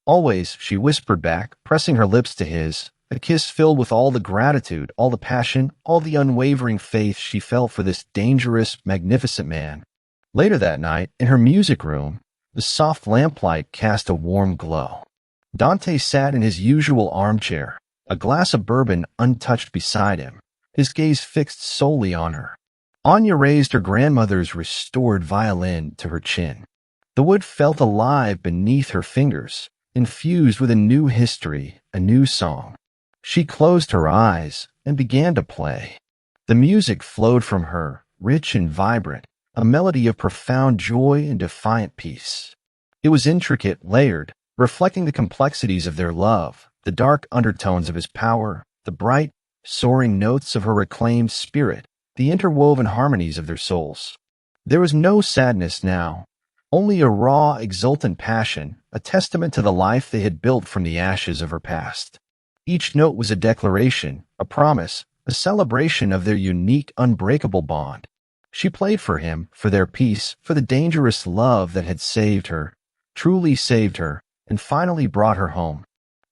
"Always," she whispered back, pressing her lips to his, a kiss filled with all the gratitude, all the passion, all the unwavering faith she felt for this dangerous, magnificent man. Later that night, in her music room, the soft lamplight cast a warm glow. Dante sat in his usual armchair, a glass of bourbon untouched beside him, his gaze fixed solely on her. Anya raised her grandmother's restored violin to her chin. The wood felt alive beneath her fingers, infused with a new history, a new song. She closed her eyes and began to play. The music flowed from her, rich and vibrant, a melody of profound joy and defiant peace. It was intricate, layered, reflecting the complexities of their love, the dark undertones of his power, the bright, soaring notes of her reclaimed spirit, the interwoven harmonies of their souls. There was no sadness now, only a raw, exultant passion, a testament to the life they had built from the ashes of her past. Each note was a declaration, a promise, a celebration of their unique, unbreakable bond. She played for him, for their peace, for the dangerous love that had saved her, truly saved her, and finally brought her home.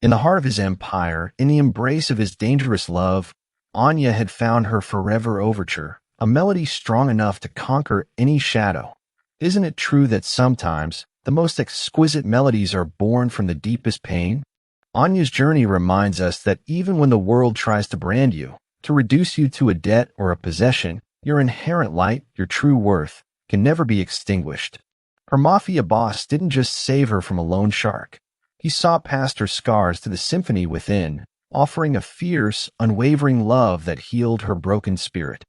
In the heart of his empire, in the embrace of his dangerous love, Anya had found her forever overture, a melody strong enough to conquer any shadow. Isn't it true that sometimes the most exquisite melodies are born from the deepest pain? Anya's journey reminds us that even when the world tries to brand you, to reduce you to a debt or a possession, your inherent light, your true worth, can never be extinguished. Her Mafia boss didn't just save her from a lone shark. He saw past her scars to the symphony within, offering a fierce, unwavering love that healed her broken spirit.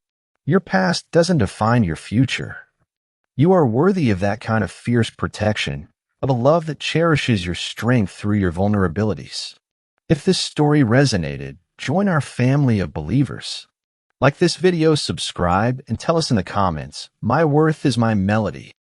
Your past doesn't define your future. You are worthy of that kind of fierce protection, of a love that cherishes your strength through your vulnerabilities. If this story resonated, join our family of believers. Like this video, subscribe, and tell us in the comments, "My worth is my melody."